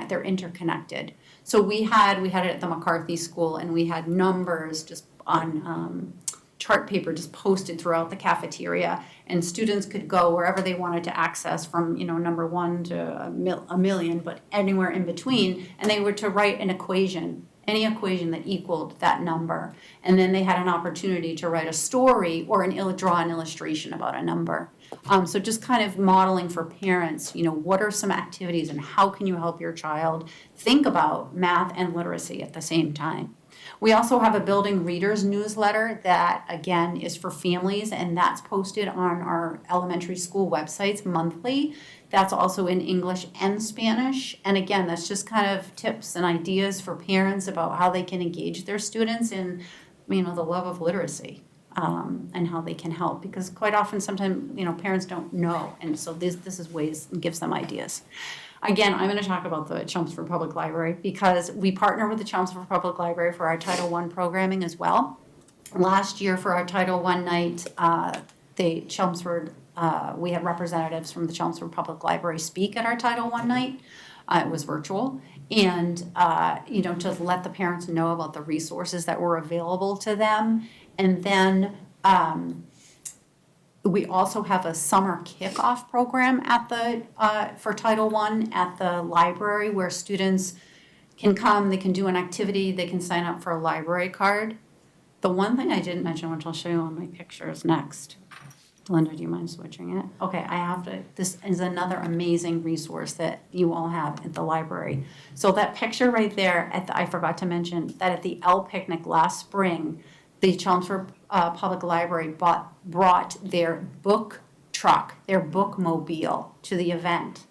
they're interconnected. So we had it at the McCarthy School, and we had numbers just on chart paper just posted throughout the cafeteria, and students could go wherever they wanted to access from, number 1 to a million, but anywhere in between, and they were to write an equation, any equation that equaled that number. And then they had an opportunity to write a story or draw an illustration about a number. So just kind of modeling for parents, what are some activities and how can you help your child think about math and literacy at the same time? We also have a building readers newsletter that, again, is for families, and that's posted on our elementary school websites monthly. That's also in English and Spanish. And again, that's just kind of tips and ideas for parents about how they can engage their students in, the love of literacy, and how they can help. Because quite often, sometimes, parents don't know. And so this is ways, and gives them ideas. Again, I'm going to talk about the Chelmsford Public Library because we partner with the Chelmsford Public Library for our Title I programming as well. Last year for our Title I night, we had representatives from the Chelmsford Public Library speak at our Title I night. It was virtual. And, to let the parents know about the resources that were available to them. And then we also have a summer kickoff program for Title I at the library where students can come, they can do an activity, they can sign up for a library card. The one thing I didn't mention, which I'll show you on my pictures next. Linda, do you mind switching it? Okay, this is another amazing resource that you all have at the library. So that picture right there, I forgot to mention that at the L picnic last spring, the Chelmsford Public Library brought their book truck, their bookmobile to the event.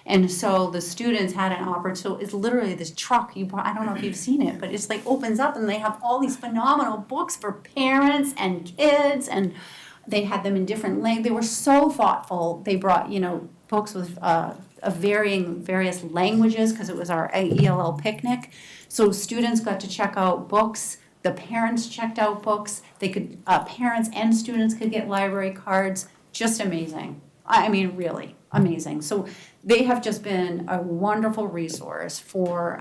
And so the students had an opportunity, it's literally this truck, I don't know if you've seen it, but it's like opens up and they have all these phenomenal books for parents and kids, and they had them in different lengths. They were so thoughtful. They brought, books with various languages because it was our ELL picnic. So students got to check out books. The parents checked out books. They could, parents and students could get library cards. Just amazing. Really amazing. So they have just been a wonderful resource for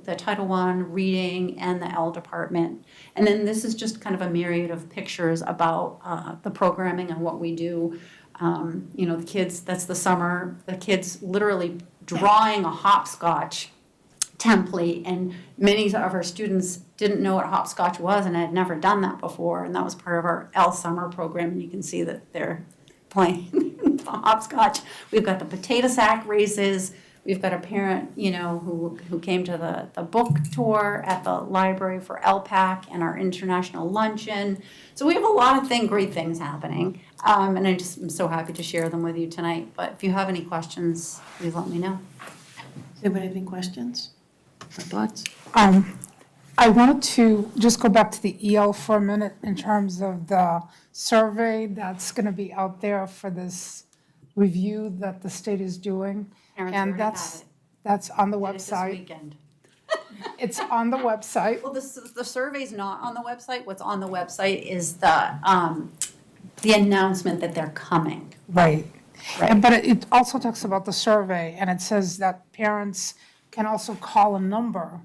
the Title I reading and the L department. And then this is just kind of a myriad of pictures about the programming and what we do. The kids, that's the summer, the kids literally drawing a hopscotch template, and many of our students didn't know what hopscotch was and had never done that before, and that was part of our L summer program, and you can see that they're playing the hopscotch. We've got the potato sack races. We've got a parent, who came to the book tour at the library for LPAC and our international luncheon. So we have a lot of great things happening, and I just am so happy to share them with you tonight. But if you have any questions, please let me know. Does anybody have any questions or thoughts? I wanted to just go back to the EL for a minute in terms of the survey that's going to be out there for this review that the state is doing. Parents And already have it. that's on the Did it this website. weekend. It's on the website. Well, the survey's not on the website. What's on the website is the announcement that they're coming. Right. Right. But it also talks about the survey, and it says that parents can also call a number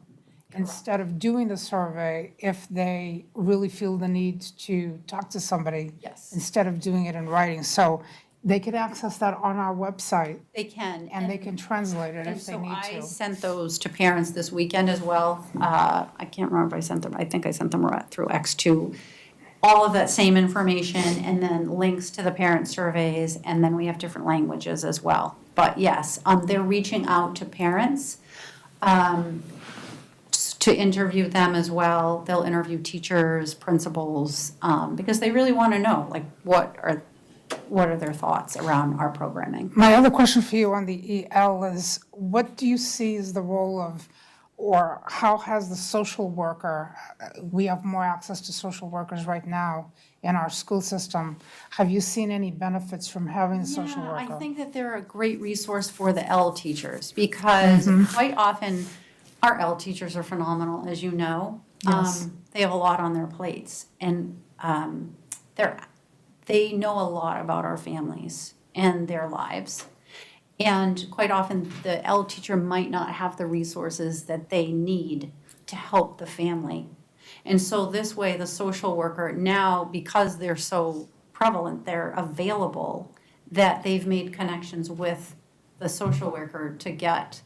instead of doing the survey if they really feel the need to talk to somebody. Yes. Instead of doing it in writing. So they could access that on our website, They can. and they can translate it And if they so need I to. sent those to parents this weekend as well. I can't remember if I sent them, I think I sent them through X2. All of that same information, and then links to the parent surveys, and then we have different languages as well. But yes, they're reaching out to parents to interview them as well. They'll interview teachers, principals, because they really want to know, what are their thoughts around our programming. My other question for you on the EL is, what do you see as the role of, or how has the social worker, we have more access to social workers right now in our school system. Have you seen any benefits from having a social Yeah, worker? I think that they're a great resource for the L teachers because quite often our L teachers are phenomenal, as you know. Yes. They have a lot on their plates, and they know a lot about our families and their lives. And quite often, the L teacher might not have the resources that they need to help the family. And so this way, the social worker now, because they're so prevalent, they're available, that they've made connections with the social worker to get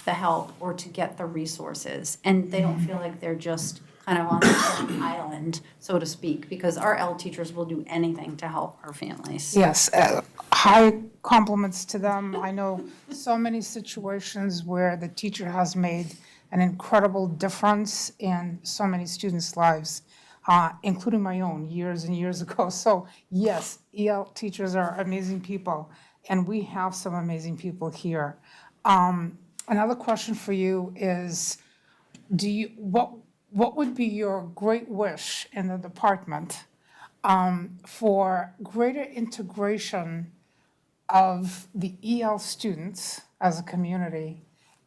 the help or to get the resources. And they don't feel like they're just kind of on their own island, so to speak, because our L teachers will do anything to help our families. Yes, high compliments to them. I know so many situations where the teacher has made an incredible difference in so many students' lives, including my own years and years ago. So yes, EL teachers are amazing people, and we have some amazing people here. Another question for you is, what would be your great wish in the department for greater integration of the EL students as a community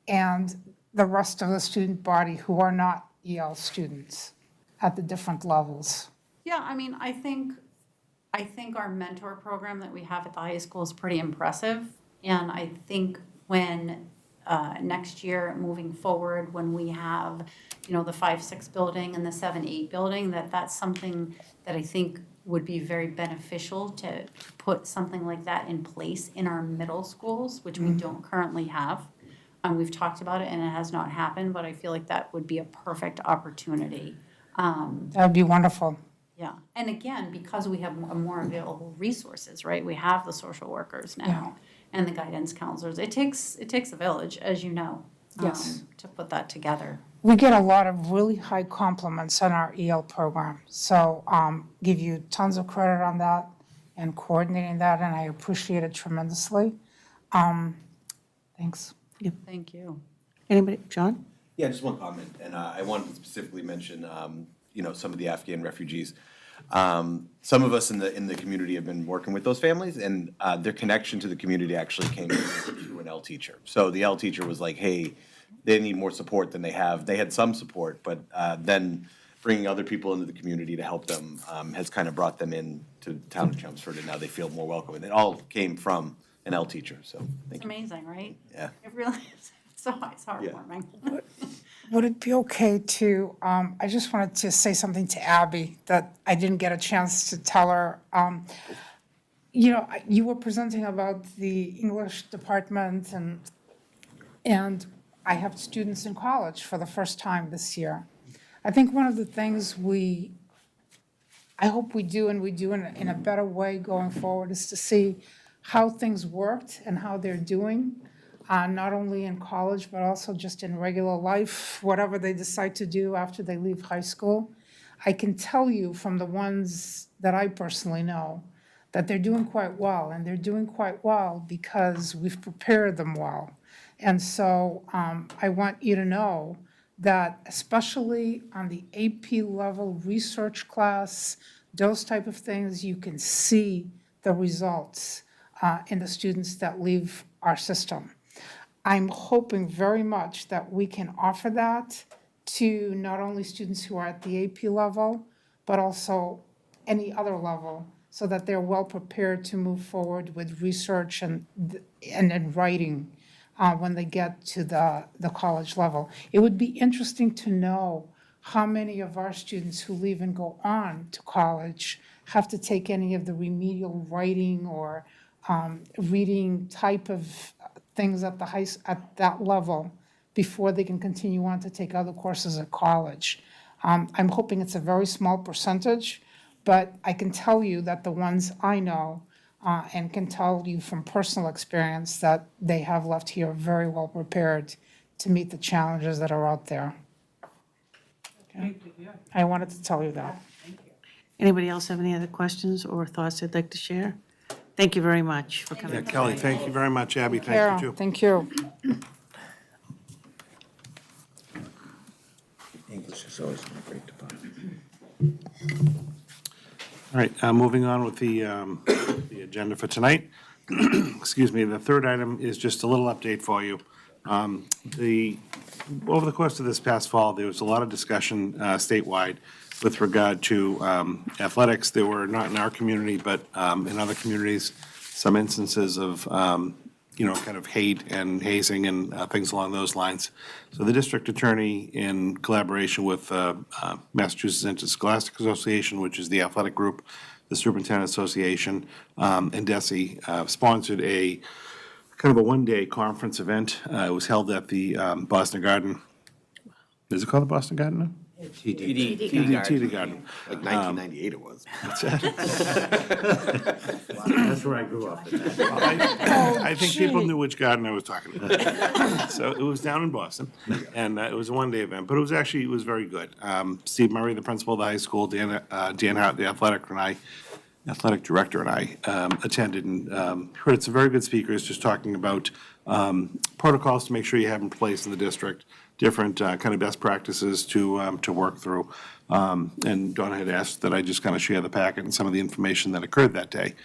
and the rest of the student body who are not EL students at the different levels? Yeah, I mean, I think our mentor program that we have at the high school is pretty impressive. And I think when, next year, moving forward, when we have, you know, the 5-6 building and the 7-8 building, that's something that I think would be very beneficial to put something like that in place in our middle schools, which we don't currently have. We've talked about it and it has not happened, but I feel like that would be a perfect opportunity. That would be wonderful. Yeah, and again, because we have more available resources, right? We have the social workers now and the guidance counselors. It takes a village, as you know, Yes. to put that together. We get a lot of really high compliments on our EL program. So give you tons of credit on that and coordinating that, and I appreciate it tremendously. Thanks. Thank you. Anybody? John? Yeah, just one comment, and I wanted to specifically mention, some of the Afghan refugees. Some of us in the community have been working with those families, and their connection to the community actually came through an L teacher. So the L teacher was like, hey, they need more support than they have. They had some support, but then bringing other people into the community to help them has kind of brought them in to the town of Chelmsford, and now they feel more welcome. And it all came from an L teacher, so thank It's you. amazing, right? Yeah. It really is. It's heartwarming. Would it be okay to, I just wanted to say something to Abby that I didn't get a chance to tell her. You were presenting about the English department and I have students in college for the first time this year. I think one of the things I hope we do, and we do in a better way going forward, is to see how things worked and how they're doing, not only in college, but also just in regular life, whatever they decide to do after they leave high school. I can tell you from the ones that I personally know that they're doing quite well, and they're doing quite well because we've prepared them well. And so I want you to know that especially on the AP level research class, those type of things, you can see the results in the students that leave our system. I'm hoping very much that we can offer that to not only students who are at the AP level, but also any other level, so that they're well prepared to move forward with research and in writing when they get to the college level. It would be interesting to know how many of our students who leave and go on to college have to take any of the remedial writing or reading type of things at that level before they can continue on to take other courses at college. I'm hoping it's a very small percentage, but I can tell you that the ones I know and can tell you from personal experience that they have left here very well prepared to meet the challenges that are out there. Okay. I wanted to tell you that. Anybody else have any other questions or thoughts they'd like to share? Thank you very much for coming. Yeah, Kelly, thank you very much. Abby, thank Carol, you too. thank you. English is always been a great department. All right, moving on with the agenda for tonight. Excuse me, the third item is just a little update for you. Over the course of this past fall, there was a lot of discussion statewide with regard to athletics. There were, not in our community, but in other communities, some instances of, kind of hate and hazing and things along those lines. So the district attorney, in collaboration with Massachusetts Interscholastic Association, which is the athletic group, the Superintendent Association, and DESE, sponsored a kind of a one-day conference event. It was held at the Boston Garden. Is it called the Boston Garden now? TD Garden. Like 1998 it was. That's where I grew up. I think people knew which garden I was talking about. So it was down in Boston, and it was a one-day event, but it was very good. Steve Murray, the principal of the high school, Dan Hart, the athletic director, and I attended and heard some very good speakers just talking about protocols to make sure you have in place in the district, different kind of best practices to work through. And Donna had asked that I just kind of share the packet and some of the information that occurred that day.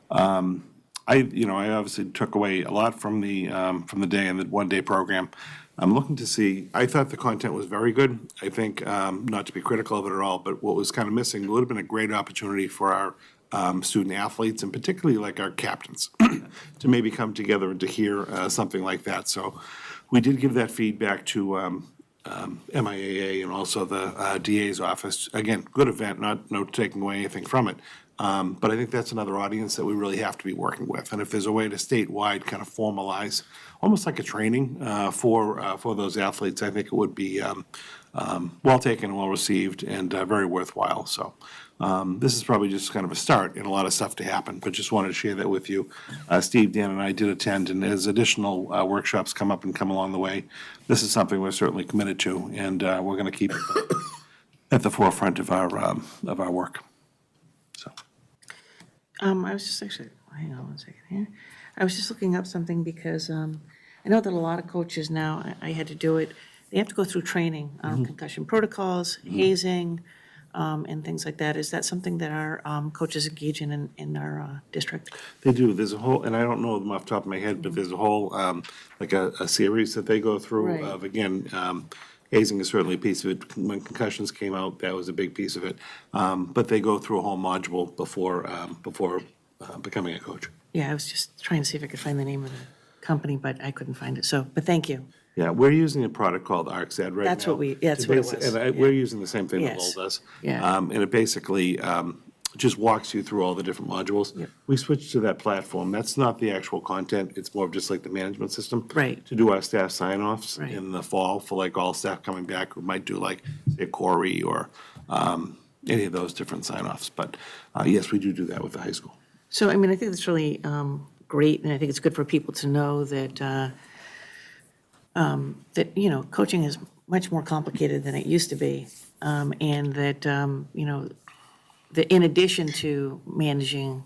I obviously took away a lot from the day and the one-day program. I'm looking to see, I thought the content was very good. I think, not to be critical of it at all, but what was kind of missing would have been a great opportunity for our student athletes, and particularly like our captains, to maybe come together and to hear something like that. So we did give that feedback to MIAA and also the DA's office. Again, good event, no taking away anything from it. But I think that's another audience that we really have to be working with. And if there's a way to statewide kind of formalize, almost like a training for those athletes, I think it would be well taken, well received, and very worthwhile. So this is probably just kind of a start in a lot of stuff to happen, but just wanted to share that with you. Steve, Dan, and I did attend, and as additional workshops come along the way, this is something we're certainly committed to, and we're going to keep it at the forefront of our work. So. I was just actually, hang on one second here. I was just looking up something because I know that a lot of coaches now, I had to do it, they have to go through training on concussion protocols, hazing, and things like that. Is that something that our coaches engage in our district? They do. There's a whole, and I don't know them off the top of my head, but there's a whole, like a series that they go through Right. of, again, hazing is certainly a piece of it. When concussions came out, that was a big piece of it. But they go through a whole module before becoming a coach. Yeah, I was just trying to see if I could find the name of the company, but I couldn't find it. So, but thank you. Yeah, we're using a product called ArcSed right now. That's what that's what it was. And we're using the same thing that Yes. Lowell does. Yeah. And it basically just walks you through all the different modules. Yep. We switched to that platform. That's not the actual content. It's more of just like the management system. Right. To do our staff sign-offs Right. in the fall for like all staff coming back. We might do like, say, Corey or any of those different sign-offs. But yes, we do that with the high school. So, I mean, I think that's really great, and I think it's good for people to know that, coaching is much more complicated than it used to be, and that, that in addition to managing,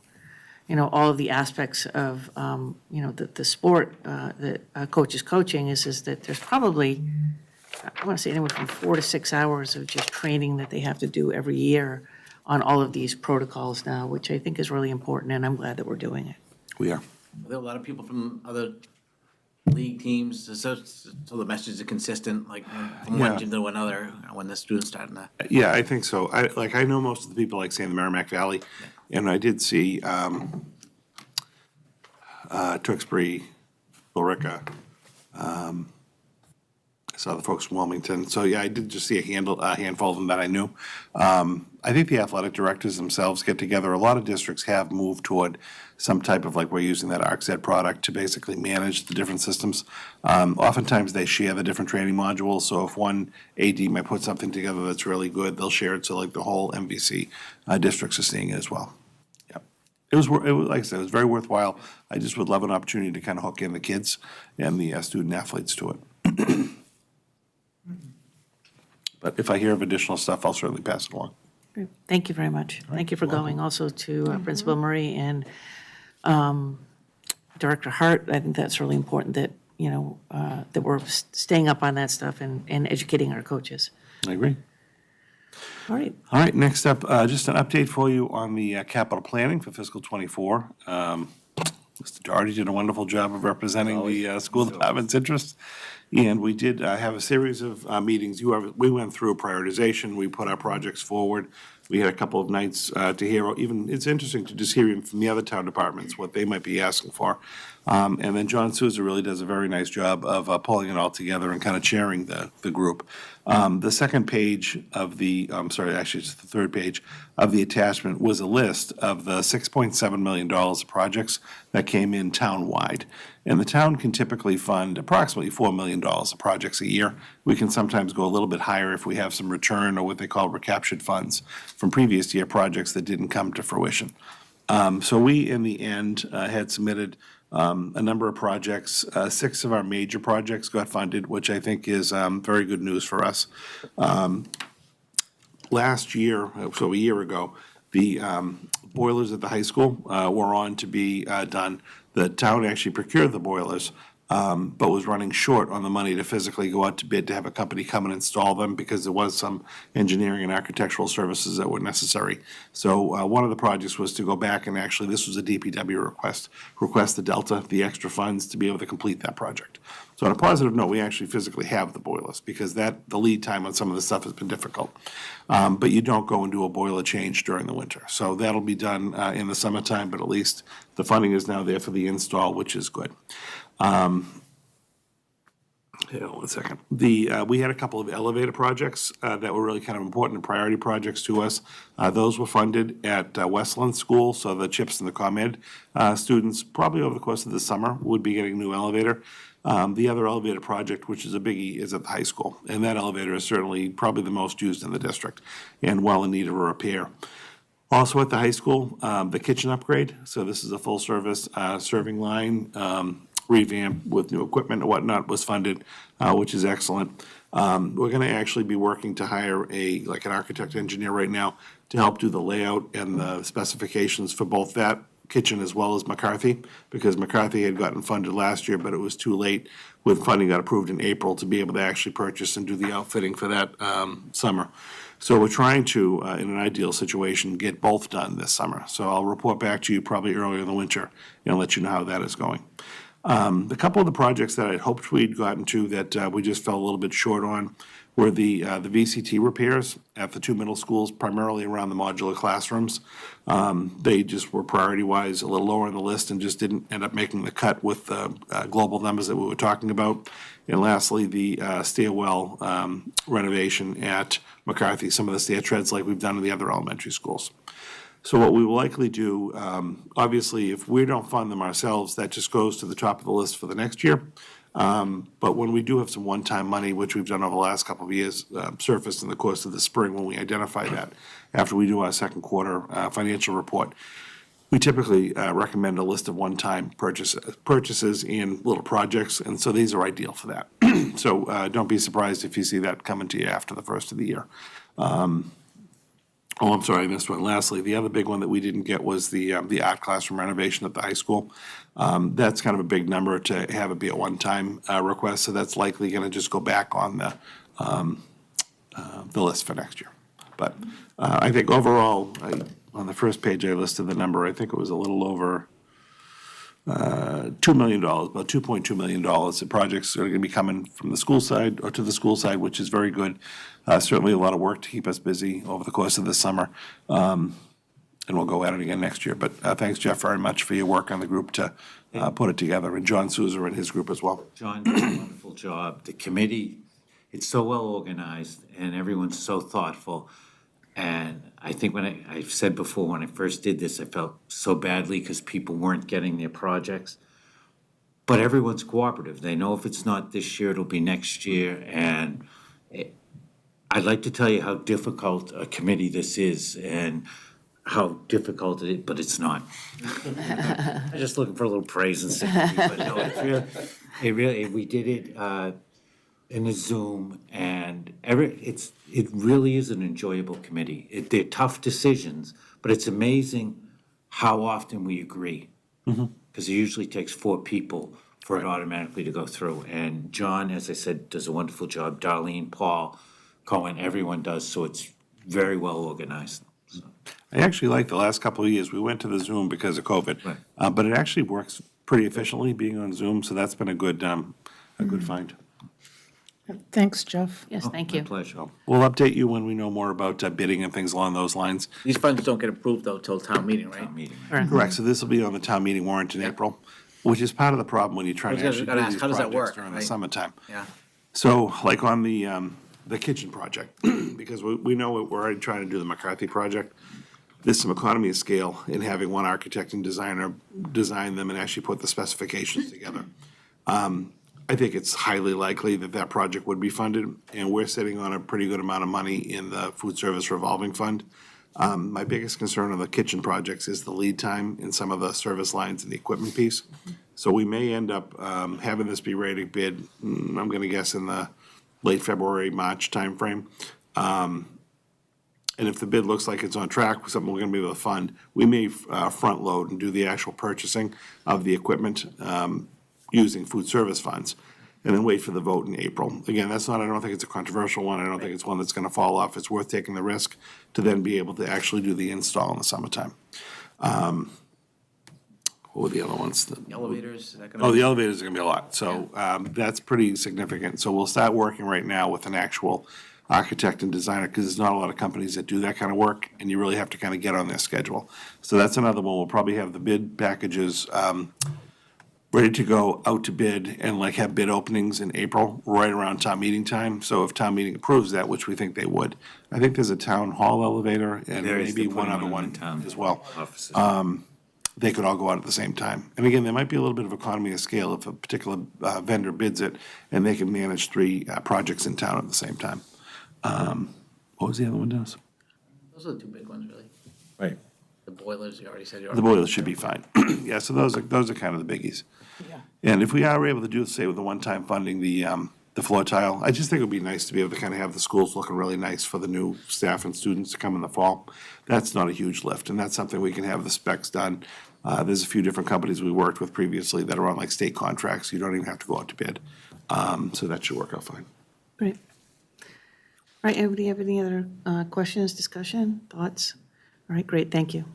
all of the aspects of, the sport that a coach is coaching is that there's probably, I want to say anywhere from 4 to 6 hours of just training that they have to do every year on all of these protocols now, which I think is really important, and I'm glad that we're doing it. We are. There are a lot of people from other league teams, so the message is consistent, like from Yeah. one team to another, when the students starting to. Yeah, I think so. I know most of the people, like, say, in the Merrimack Valley, and I did see Tewksbury, Billerica, I saw the folks from Wilmington. So, yeah, I did just see a handful of them that I knew. I think the athletic directors themselves get together. A lot of districts have moved toward some type of, like, we're using that ArcSed product to basically manage the different systems. Oftentimes, they share the different training modules, so if one AD might put something together that's really good, they'll share it, so like the whole MVC districts are seeing it as well. Yep. It was, like I said, it was very worthwhile. I just would love an opportunity to kind of hook in the kids and the student athletes to it. But if I hear of additional stuff, I'll certainly pass it along. Thank you very much. Thank you for going. Also to Principal Murray and Director Hart. I think that's really important that, that we're staying up on that stuff and educating our coaches. I agree. All right. All right, next up, just an update for you on the capital planning for fiscal '24. Mr. Doherty did a wonderful job of representing the school department's interests. And we did have a series of meetings. We went through prioritization. We put our projects forward. We had a couple of nights to hear, even, it's interesting to just hear from the other town departments, what they might be asking for. And then John Souza really does a very nice job of pulling it all together and kind of chairing the group. The second page of actually it's the third page of the attachment was a list of the $6.7 million of projects that came in town-wide. And the town can typically fund approximately $4 million million of projects a year. We can sometimes go a little bit higher if we have some return or what they call recaptured funds from previous year projects that didn't come to fruition. So we, in the end, had submitted a number of projects. 6 of our major projects got funded, which I think is very good news for us. Last year, so a year ago, the boilers at the high school were on to be done. The town actually procured the boilers, but was running short on the money to physically go out to bid to have a company come and install them because there was some engineering and architectural services that were necessary. So one of the projects was to go back and actually, this was a DPW request the Delta, the extra funds to be able to complete that project. So on a positive note, we actually physically have the boilers because the lead time on some of the stuff has been difficult. But you don't go and do a boiler change during the winter. So that'll be done in the summertime, but at least the funding is now there for the install, which is good. One second. We had a couple of elevator projects that were really kind of important and priority projects to us. Those were funded at Westland School, so the CHIPS and the ComEd students, probably over the course of the summer, would be getting a new elevator. The other elevator project, which is a biggie, is at the high school, and that elevator is certainly probably the most used in the district and well in need of a repair. Also at the high school, the kitchen upgrade, so this is a full-service serving line, revamp with new equipment and whatnot was funded, which is excellent. We're gonna actually be working to hire like an architect engineer right now to help do the layout and the specifications for both that kitchen as well as McCarthy, because McCarthy had gotten funded last year, but it was too late with funding got approved in April to be able to actually purchase and do the outfitting for that summer. So we're trying to, in an ideal situation, get both done this summer. So I'll report back to you probably earlier in the winter and let you know how that is going. A couple of the projects that I'd hoped we'd gotten to that we just fell a little bit short on were the VCT repairs at the 2 middle schools, primarily around the modular classrooms. They just were priority-wise a little lower on the list and just didn't end up making the cut with the global numbers that we were talking about. And lastly, the stairwell renovation at McCarthy, some of the stair treads like we've done in the other elementary schools. So what we will likely do, obviously, if we don't fund them ourselves, that just goes to the top of the list for the next year. But when we do have some one-time money, which we've done over the last couple of years, surfaced in the course of the spring when we identify that, after we do our second quarter financial report, we typically recommend a list of one-time purchases and little projects, and so these are ideal for that. So don't be surprised if you see that coming to you after the first of the year. Oh, I'm sorry, I missed one. Lastly, the other big one that we didn't get was the art classroom renovation at the high school. That's kind of a big number to have it be a one-time request, so that's likely gonna just go back on the list for next year. But I think overall, on the first page, I listed the number. I think it was a little over $2 million, about $2.2 million. The projects are gonna be coming from the school side or to the school side, which is very good. Certainly a lot of work to keep us busy over the course of the summer. And we'll go at it again next year. But thanks, Jeff, very much for your work on the group to put it together, and John Souza and his group as well. John did a wonderful job. The committee, it's so well organized and everyone's so thoughtful. And I think I've said before, when I first did this, I felt so badly because people weren't getting their projects. But everyone's cooperative. They know if it's not this year, it'll be next year. And I'd like to tell you how difficult a committee this is and how difficult it is, but it's not. I'm just looking for a little praise and sympathy, but no, it really, we did it in a Zoom, and it really is an enjoyable committee. They're tough decisions, but it's amazing how often we agree. Because it usually takes 4 people for it automatically to go through. And John, as I said, does a wonderful job. Darlene, Paul, Cohen, everyone does, so it's very well organized. So. I actually like the last couple of years. We went to the Zoom because of COVID, right. But it actually works pretty efficiently being on Zoom, so that's been a good find. Thanks, Jeff. Yes, thank you. My pleasure. We'll update you when we know more about bidding and things along those lines. These funds don't get approved though till town meeting, right? Town meeting. Correct, so this will be on the town meeting warrant in April, which is part of the problem when you're trying to I was actually gonna do ask, these how does that projects work, during the right? summertime. Yeah. So, like on the kitchen project, because we know we're already trying to do the McCarthy project, there's some economy of scale in having one architect and designer design them and actually put the specifications together. I think it's highly likely that that project would be funded, and we're sitting on a pretty good amount of money in the food service revolving fund. My biggest concern on the kitchen projects is the lead time in some of the service lines and the equipment piece. So we may end up having this be ready to bid, I'm gonna guess in the late February, March timeframe. And if the bid looks like it's on track, something we're gonna be able to fund, we may front load and do the actual purchasing of the equipment using food service funds, and then wait for the vote in April. Again, I don't think it's a controversial one, I don't think it's one that's gonna fall off, it's worth taking the risk to then be able to actually do the install in the summertime. What were the other ones? Elevators, is that gonna? Oh, the elevators are gonna be a lot, so that's pretty significant. So we'll start working right now with an actual architect and designer, because there's not a lot of companies that do that kind of work, and you really have to kind of get on their schedule. So that's another one, we'll probably have the bid packages ready to go out to bid and like have bid openings in April, right around town meeting time. So if town meeting approves that, which we think they would, I think there's a town hall elevator and There is, maybe they're one putting other in one the town as well. offices. They could all go out at the same time. And again, there might be a little bit of economy of scale if a particular vendor bids it, and they can manage three projects in town at the same time. What was the other one, Dennis? Those are the two big ones, really. Right. The boilers, you already said. The boilers should be fine. Yeah, so those are kind of the biggies. And if we are able to do, say, with the one-time funding, the floor tile, I just think it would be nice to be able to kind of have the schools looking really nice for the new staff and students to come in the fall. That's not a huge lift, and that's something we can have the specs done. There's a few different companies we worked with previously that are on like state contracts. You don't even have to go out to bid. So that should work out fine. Great. All right, anybody have any other questions, discussion, thoughts? All right, great, thank you.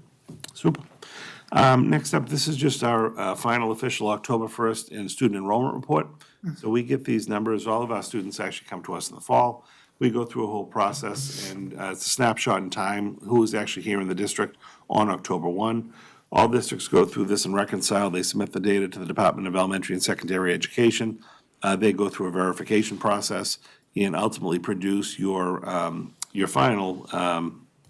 Super. Next up, this is just our final official October 1st in student enrollment report. So we get these numbers, all of our students actually come to us in the fall. We go through a whole process, and it's a snapshot in time, who is actually here in the district on October 1. All districts go through this and reconcile. They submit the data to the Department of Elementary and Secondary Education. They go through a verification process and ultimately produce your final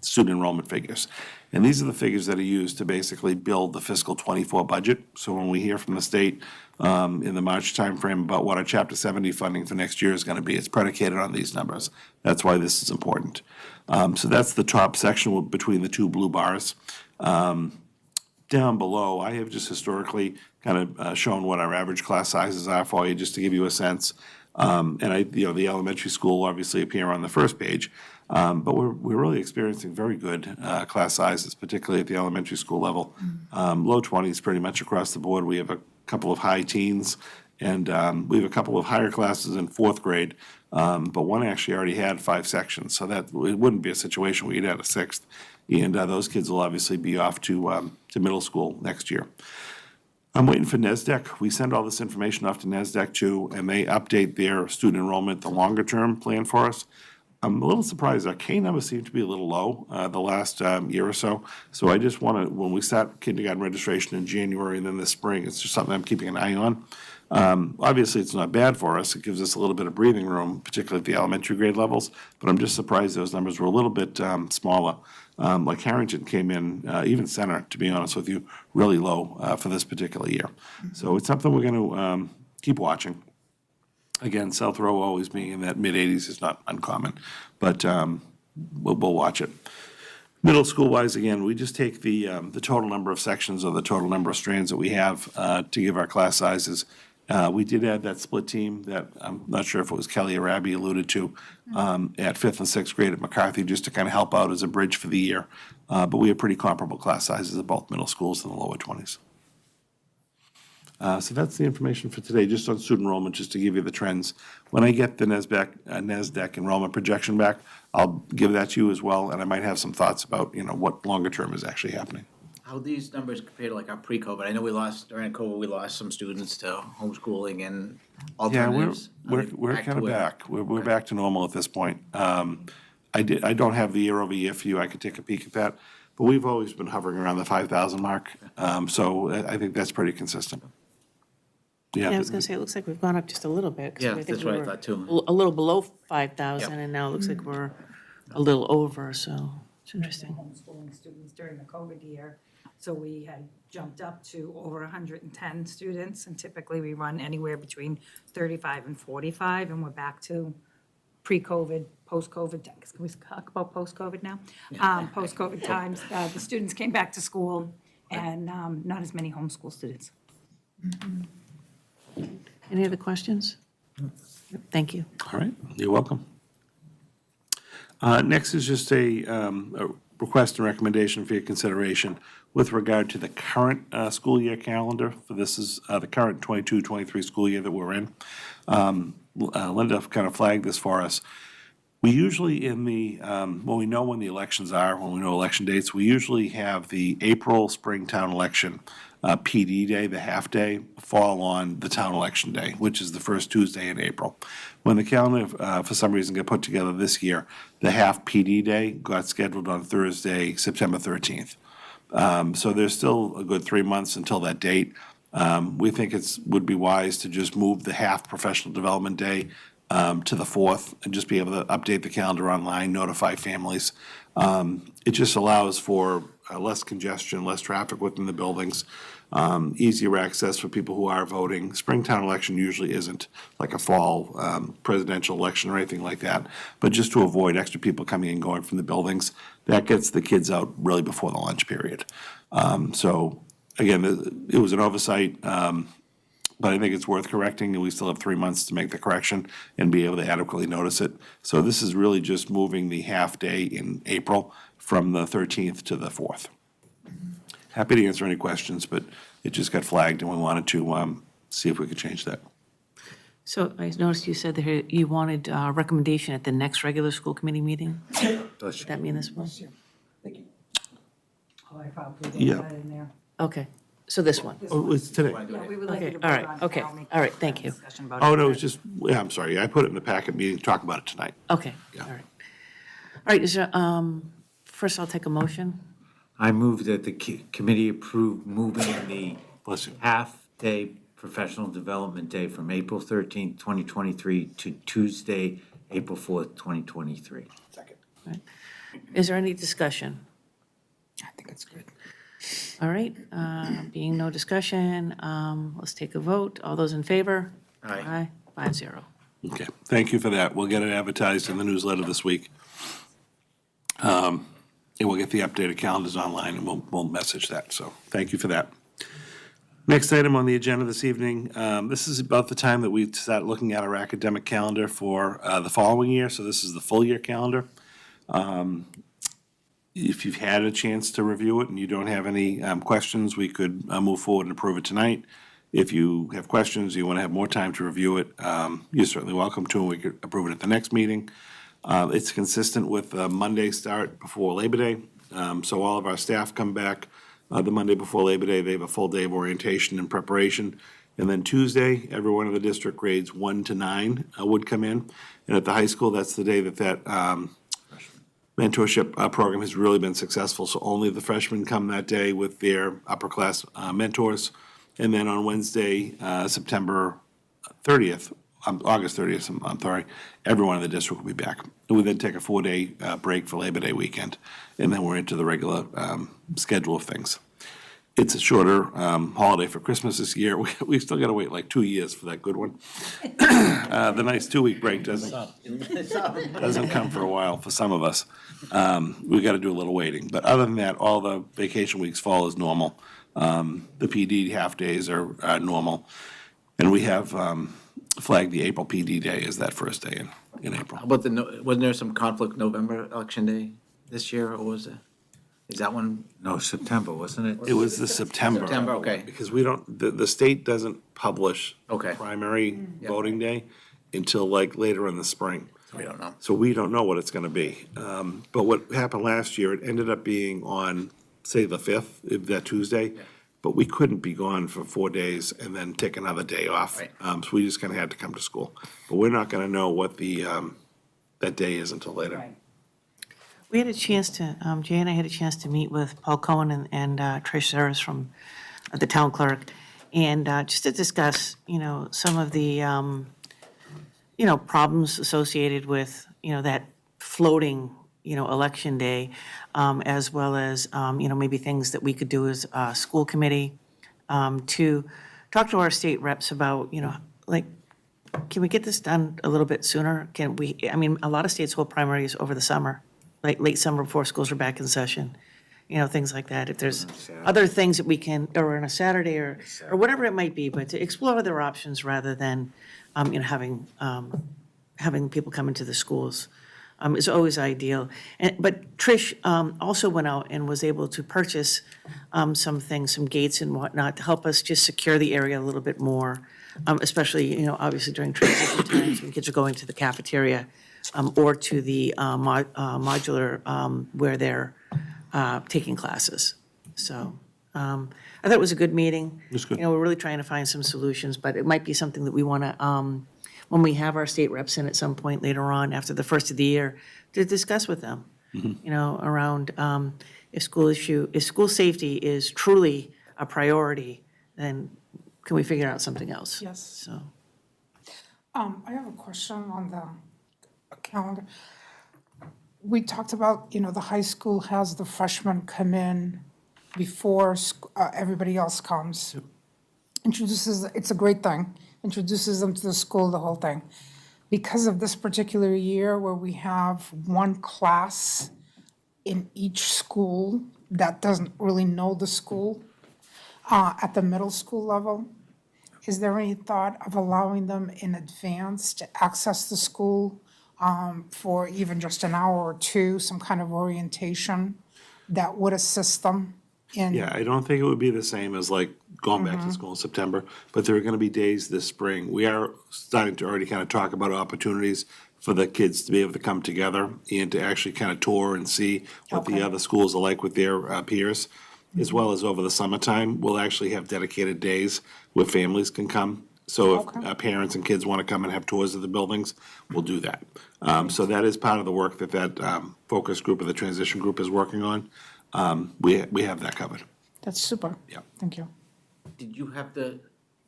student enrollment figures. And these are the figures that are used to basically build the fiscal '24 budget. So when we hear from the state in the March timeframe about what our Chapter 70 funding for next year is going to be, it's predicated on these numbers. That's why this is important. So that's the top section between the two blue bars. Down below, I have just historically kind of shown what our average class sizes are for you, just to give you a sense. And the elementary school obviously appear on the first page, but we're really experiencing very good class sizes, particularly at the elementary school level. Low 20s pretty much across the board. We have a couple of high teens, and we have a couple of higher classes in fourth grade, but one actually already had 5 sections, so that it wouldn't be a situation where you'd add a sixth. And those kids will obviously be off to middle school next year. I'm waiting for NESDEC. We send all this information off to NESDEC too, and they update their student enrollment, the longer-term plan for us. I'm a little surprised. Our K numbers seem to be a little low the last year or so. So I just want to, when we start kindergarten registration in January and then this spring, it's just something I'm keeping an eye on. Obviously, it's not bad for us. It gives us a little bit of breathing room, particularly at the elementary grade levels. But I'm just surprised those numbers were a little bit smaller. Like Harrington came in, even Center, to be honest with you, really low for this particular year. So it's something we're going to keep watching. Again, South Row always being in that mid-80s is not uncommon, but we'll watch it. Middle school-wise, again, we just take the total number of sections or the total number of strands that we have to give our class sizes. We did add that split team that I'm not sure if it was Kelly or Abby alluded to at 5th and 6th grade at McCarthy, just to kind of help out as a bridge for the year. But we have pretty comparable class sizes at both middle schools in the lower 20s. So that's the information for today, just on student enrollment, just to give you the trends. When I get the NESDEC enrollment projection back, I'll give that to you as well, and I might have some thoughts about, what longer term is actually happening. How these numbers compare to like our pre-COVID? I know during COVID, we lost some students to homeschooling and Yeah, alternatives. Are they we're back to kind of where- back. We're back to normal at this point. I don't have the year-over-year for you. I could take a peek at that. But we've always been hovering around the 5,000 mark. So I think that's pretty consistent. Yeah, I was going to say, it looks like we've gone up just a little bit. 'cause Yeah, think that's we what I were thought too. A little below 5,000, Yep. and now it looks like we're a little over, so it's interesting. Homeschooling students during the COVID year. So we had jumped up to over 110 students, and typically we run anywhere between 35 and 45, and we're back to pre-COVID, post-COVID, can we talk about post-COVID now? Post-COVID times, the students came back to school, and not as many homeschool students. Any other questions? Thank you. All right, you're welcome. Next is just a request and recommendation for your consideration with regard to the current school year calendar. For this is the current 22-23 school year that we're in. Linda kind of flagged this for us. We usually when we know when the elections are, when we know election dates, we usually have the April Springtown election PD day, the half day, fall on the town election day, which is the first Tuesday in April. When the calendar, for some reason, got put together this year, the half PD day got scheduled on Thursday, September 13th. So there's still a good 3 months until that date. We think would be wise to just move the half professional development day to the 4th and just be able to update the calendar online, notify families. It just allows for less congestion, less traffic within the buildings, easier access for people who are voting. Springtown election usually isn't like a fall presidential election or anything like that, but just to avoid extra people coming and going from the buildings, that gets the kids out really before the lunch period. So again, it was an oversight, but I think it's worth correcting, and we still have 3 months to make the correction and be able to adequately notice it. So this is really just moving the half day in April from the 13th to the 4th. Happy to answer any questions, but it just got flagged, and we wanted to see if we could change that. So I noticed you said that you wanted a recommendation at the next regular school committee meeting? Does that mean this one? Oh, I probably Yeah. didn't put it in there. Okay, so this one. Oh, it's today. Yeah, we would like you Okay, to all vote right, on it okay, now, make all right, a thank you. discussion about Oh, it. no, it's just, yeah, I'm sorry, I put it in the packet meeting to talk about it tonight. Okay, Yeah. all right. All right, is there, first I'll take a motion. I move that the committee approve moving the Bless you. half-day professional development day from April 13th, 2023 to Tuesday, April 4th, 2023. Is there any discussion? I think it's good. All right, being no discussion, let's take a vote. All those in favor? Aye. 5-0. Okay, thank you for that. We'll get it advertised in the newsletter this week. And we'll get the updated calendars online, and we'll message that, so thank you for that. Next item on the agenda this evening, this is about the time that we start looking at our academic calendar for the following year, so this is the full year calendar. If you've had a chance to review it and you don't have any questions, we could move forward and approve it tonight. If you have questions, you want to have more time to review it, you're certainly welcome to, and we could approve it at the next meeting. It's consistent with the Monday start before Labor Day. So all of our staff come back the Monday before Labor Day. They have a full day of orientation and preparation. And then Tuesday, everyone in the district grades 1 to 9 would come in. And at the high school, that's the day that mentorship program has really been successful. So only the freshmen come that day with their upper class mentors. And then on Wednesday, September 30th, August 30th, I'm sorry, everyone in the district will be back. And we then take a 4-day break for Labor Day weekend, and then we're into the regular schedule of things. It's a shorter holiday for Christmas this year. We still got to wait like 2 years for that good one. The nice 2-week break doesn't come for a while for some of us. We've got to do a little waiting. But other than that, all the vacation weeks fall as normal. The PD half-days are normal. And we have flagged the April PD day as that first day in April. How about wasn't there some conflict November election day this year, or was it? Is that one? No, September, wasn't it? It was the September. September, okay. Because we don't, the state doesn't publish Okay. primary voting day until like later in the spring. We don't know. So we don't know what it's gonna be. But what happened last year, it ended up being on, say, the 5th, that Tuesday. But we couldn't be gone for 4 days and then take another day off. Right. So we just kinda had to come to school. But we're not gonna know what the, that day is until later. Right. We had a chance to, Jay and I had a chance to meet with Paul Cohen and Trish Saris from the town clerk, and just to discuss, some of the, problems associated with, that floating, Election Day, as well as, maybe things that we could do as a school committee, to talk to our state reps about, like, can we get this done a little bit sooner? A lot of states hold primaries over the summer, like late summer before schools are back in session, things like that. If there's other things that we can, or on a Saturday or whatever it might be, but to explore other options rather than, having people come into the schools is always ideal. But Trish also went out and was able to purchase some things, some gates and whatnot, to help us just secure the area a little bit more, especially, obviously during transition times when kids are going to the cafeteria or to the modular where they're taking classes. So I thought it was a good meeting. It was good. We're really trying to find some solutions, but it might be something that we want to, when we have our state reps in at some point later on, after the first of the year, to discuss with them, around if school safety is truly a priority, then can we figure out something else? Yes. So, I have a question on the calendar. We talked about, the high school has the freshmen come in before everybody else comes. It's a great thing, introduces them to the school, the whole thing. Because of this particular year where we have one class in each school that doesn't really know the school at the middle school level, is there any thought of allowing them in advance to access the school for even just an hour or two, some kind of orientation that would assist them in? Yeah, I don't think it would be the same as like going back to school in September, but there are gonna be days this spring. We are starting to already kind of talk about opportunities for the kids to be able to come together and to actually kind of tour and see what the Okay. other schools are like with their peers. As well as over the summertime, we'll actually have dedicated days where families can come. So if Okay. parents and kids want to come and have tours of the buildings, we'll do that. So that is part of the work that focus group or the transition group is working on. We have that covered. That's super. Yeah. Thank you. Did you have to,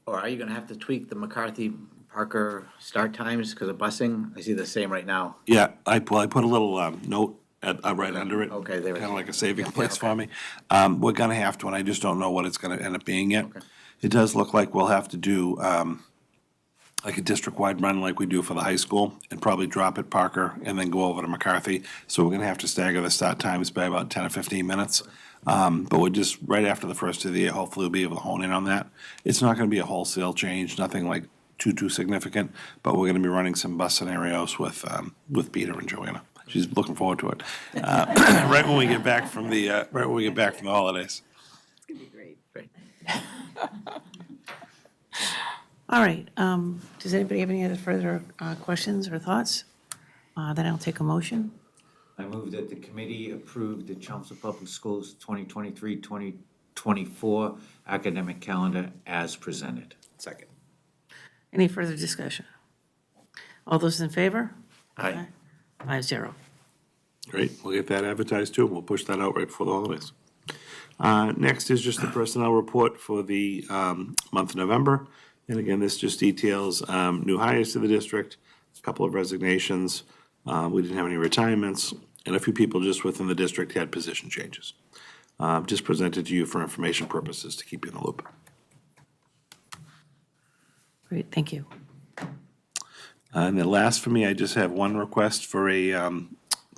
or are you gonna have to tweak the McCarthy Parker start times because of busing? I see the same right now. Yeah, I put a little note right under it. Okay, there it is. Kind of like a saving Yeah, place okay. for me. We're gonna have to, and I just don't know what it's gonna end up being yet. Okay. It does look like we'll have to do like a district-wide run like we do for the high school and probably drop at Parker and then go over to McCarthy. So we're gonna have to stagger the start times by about 10 or 15 minutes. But we're just, right after the first of the year, hopefully we'll be able to hone in on that. It's not gonna be a wholesale change, nothing like too significant, but we're gonna be running some bus scenarios with Peter and Joanna. She's looking forward to it. Right when we get back from the holidays. Great. all right, does anybody have any other further questions or thoughts? Then I'll take a motion. I move that the committee approve the Chelmsford Public Schools 2023-2024 academic calendar as presented. Second. Any further discussion? All those in favor? Aye. 5-0. Great, we'll get that advertised too, and we'll push that out right before the holidays. Next is just the personnel report for the month of November. And again, this just details new hires to the district, a couple of resignations. We didn't have any retirements, and a few people just within the district had position changes. Just presented to you for information purposes to keep you in the loop. Great, thank you. And then last for me, I just have one request for a kind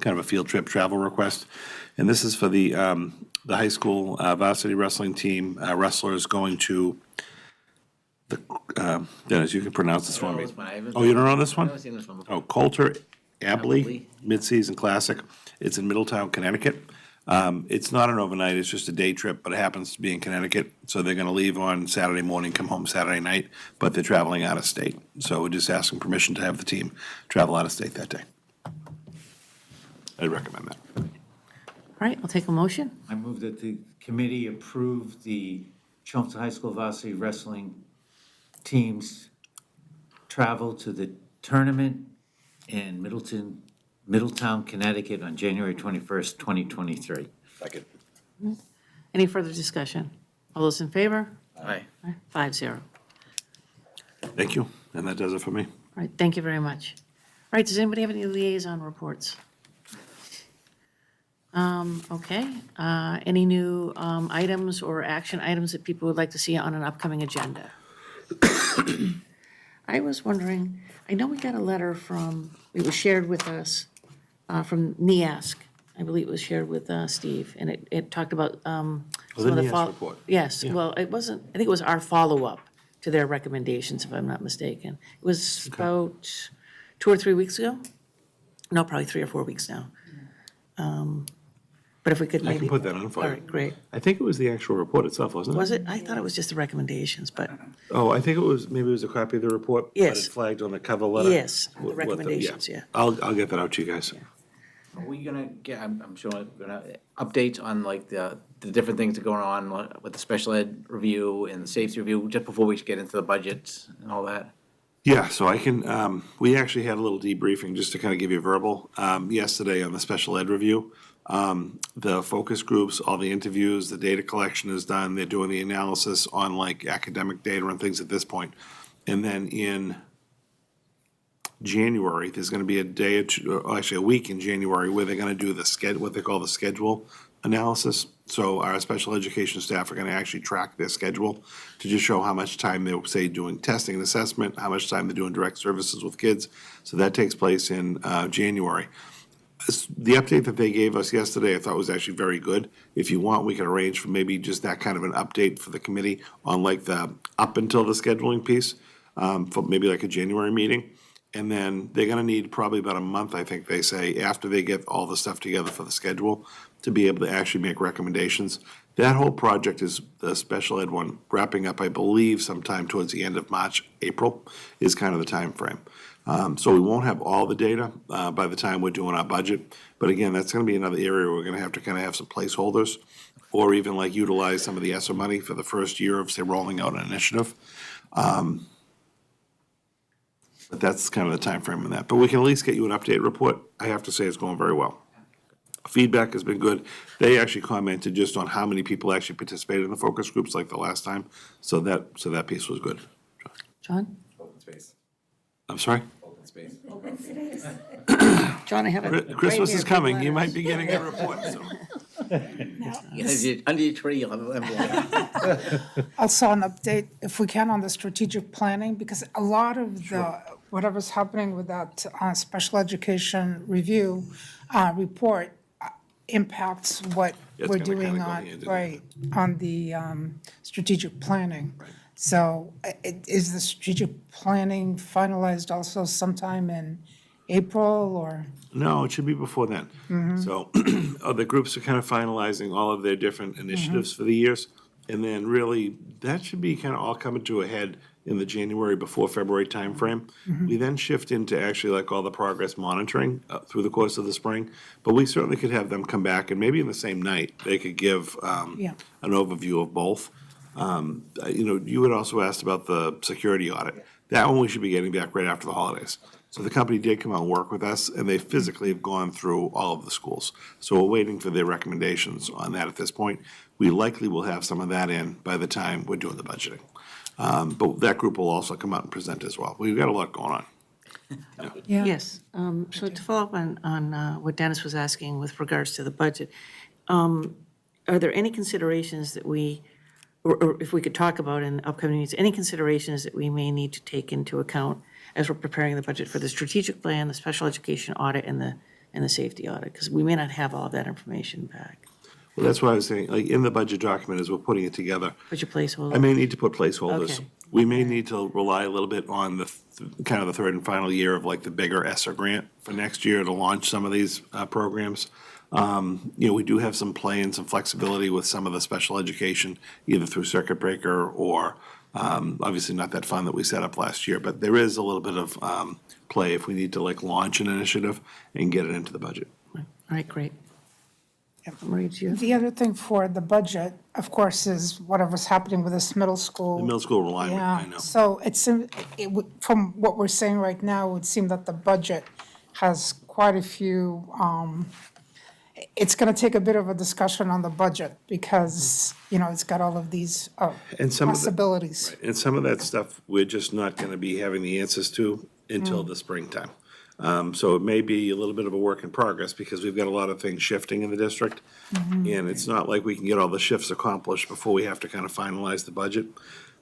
of a field trip travel request. And this is for the high school varsity wrestling team wrestlers going to the, Dennis, you can pronounce this for me. Oh, you don't know this one? I've never seen this one before. Oh, Coulter Abley Abley. Mid-Season Classic. It's in Middletown, Connecticut. It's not an overnight, it's just a day trip, but it happens to be in Connecticut. So they're gonna leave on Saturday morning, come home Saturday night, but they're traveling out of state. So we're just asking permission to have the team travel out of state that day. I'd recommend that. All right, I'll take a motion. I move that the committee approve the Chelmsford High School varsity wrestling team's travel to the tournament in Middletown, Connecticut on January 21st, 2023. Second. Any further discussion? All those in favor? Aye. 5-0. Thank you, and that does it for me. All right, thank you very much. All right, does anybody have any liaison reports? Okay, any new items or action items that people would like to see on an upcoming agenda? I was wondering, I know we got a letter from, it was shared with us, from NEASC. I believe it was shared with Steve, and it talked about some Oh, the of the. NEASC fol- report. Yes, well, it wasn't, I think it was our follow-up to their recommendations, if I'm not mistaken. It was about 2 or 3 weeks ago? No, probably 3 or 4 weeks now. But if we could I maybe. can put that on for you. All right, great. I think it was the actual report itself, wasn't it? Was it? I thought it was just the recommendations, but Oh, I think it was, maybe it was a copy of the report. But Yes. it's flagged on the cover letter. yes, the What recommendations, yeah. I'll get that out to you guys. Are we gonna get, I'm sure, we're gonna, updates on like the different things that are going on with the special ed review and the safety review, just before we get into the budgets and all that? Yeah, so I can, we actually had a little debriefing, just to kind of give you a verbal, yesterday on the special ed review. The focus groups, all the interviews, the data collection is done, they're doing the analysis on like academic data and things at this point. And then in January, there's gonna be a day or two, or actually a week in January, where they're gonna do what they call the schedule analysis. So our special education staff are gonna actually track their schedule to just show how much time they're, say, doing testing and assessment, how much time they're doing direct services with kids. So that takes place in January. The update that they gave us yesterday, I thought was actually very good. If you want, we can arrange for maybe just that kind of an update for the committee on like the, up until the scheduling piece, for maybe like a January meeting. And then they're gonna need probably about a month, I think they say, after they get all the stuff together for the schedule, to be able to actually make recommendations. That whole project is, the special ed one, wrapping up, I believe, sometime towards the end of March, April, is kind of the timeframe. So we won't have all the data by the time we're doing our budget. But again, that's gonna be another area where we're gonna have to kind of have some placeholders, or even like utilize some of the ESSER money for the first year of, say, rolling out an initiative. But that's kind of the timeframe on that. But we can at least get you an update report. I have to say it's going very well. Feedback has been good. They actually commented just on how many people actually participated in the focus groups like the last time. So that piece was good. John? Open space, I'm sorry? open space. John, I have it. Christmas is coming. You might be getting a report, so. Under your tree, you'll have an envelope. Also an update, if we can, on the strategic planning, because a lot of the, whatever's happening with that special education review report impacts what It's we're gonna kinda doing go on, hand in hand. right, on the strategic planning. So is the strategic planning finalized also sometime in April or? No, it should be before then. So the groups are kind of finalizing all of their different initiatives for the years. And then really, that should be kind of all coming to a head in the January before February timeframe. We then shift into actually like all the progress monitoring through the course of the spring. But we certainly could have them come back and maybe in the same night, they could give Yeah. an overview of both. You had also asked about the security audit. That one we should be getting back right after the holidays. So the company did come out and work with us, and they physically have gone through all of the schools. So we're waiting for their recommendations on that at this point. We likely will have some of that in by the time we're doing the budgeting. But that group will also come out and present as well. We've got a lot going on. Yeah. Yes, so to follow up on what Dennis was asking with regards to the budget, are there any considerations that we, or if we could talk about in upcoming meetings, any considerations that we may need to take into account as we're preparing the budget for the strategic plan, the special education audit, and the safety audit? Because we may not have all of that information back. Well, that's why I was saying, like, in the budget document, as we're putting it together, Put your placeholder. I may need to put placeholders. Okay. We may need to rely a little bit on the, kind of the third and final year of like the bigger ESSER grant for next year to launch some of these programs. We do have some play and some flexibility with some of the special education, either through circuit breaker or, obviously not that fund that we set up last year, but there is a little bit of play if we need to like launch an initiative and get it into the budget. All right, great. Marie, do you? The other thing for the budget, of course, is whatever's happening with this middle school. The middle school alignment, I know. So from what we're saying right now, it would seem that the budget has quite a few, it's gonna take a bit of a discussion on the budget because, it's got all of these And some of the- possibilities. And some of that stuff, we're just not gonna be having the answers to until the springtime. So it may be a little bit of a work in progress because we've got a lot of things shifting in the district. And it's not like we can get all the shifts accomplished before we have to kind of finalize the budget.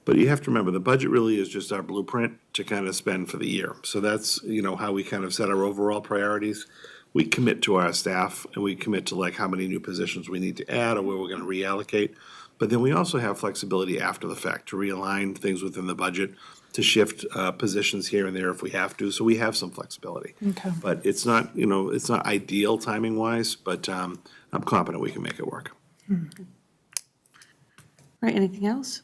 But you have to remember, the budget really is just our blueprint to kind of spend for the year. So that's, how we kind of set our overall priorities. We commit to our staff and we commit to like how many new positions we need to add or where we're going to reallocate. But then we also have flexibility after the fact to realign things within the budget, to shift positions here and there if we have to. So we have some flexibility. Okay. But it's not, it's not ideal timing wise, but I'm confident we can make it work. All right, anything else?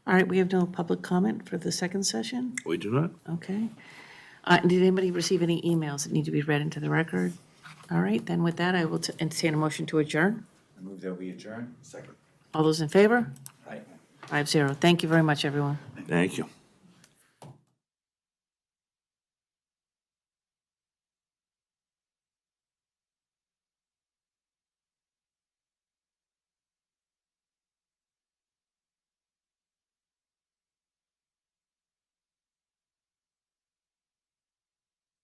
All right, we have no public comment for the second session? We do not. Okay. Did anybody receive any emails that need to be read into the record? All right, then with that, I will entertain a motion to adjourn. I move that we adjourn. Second. All those in favor? Aye. 5-0. Thank you very much, everyone. Thank you.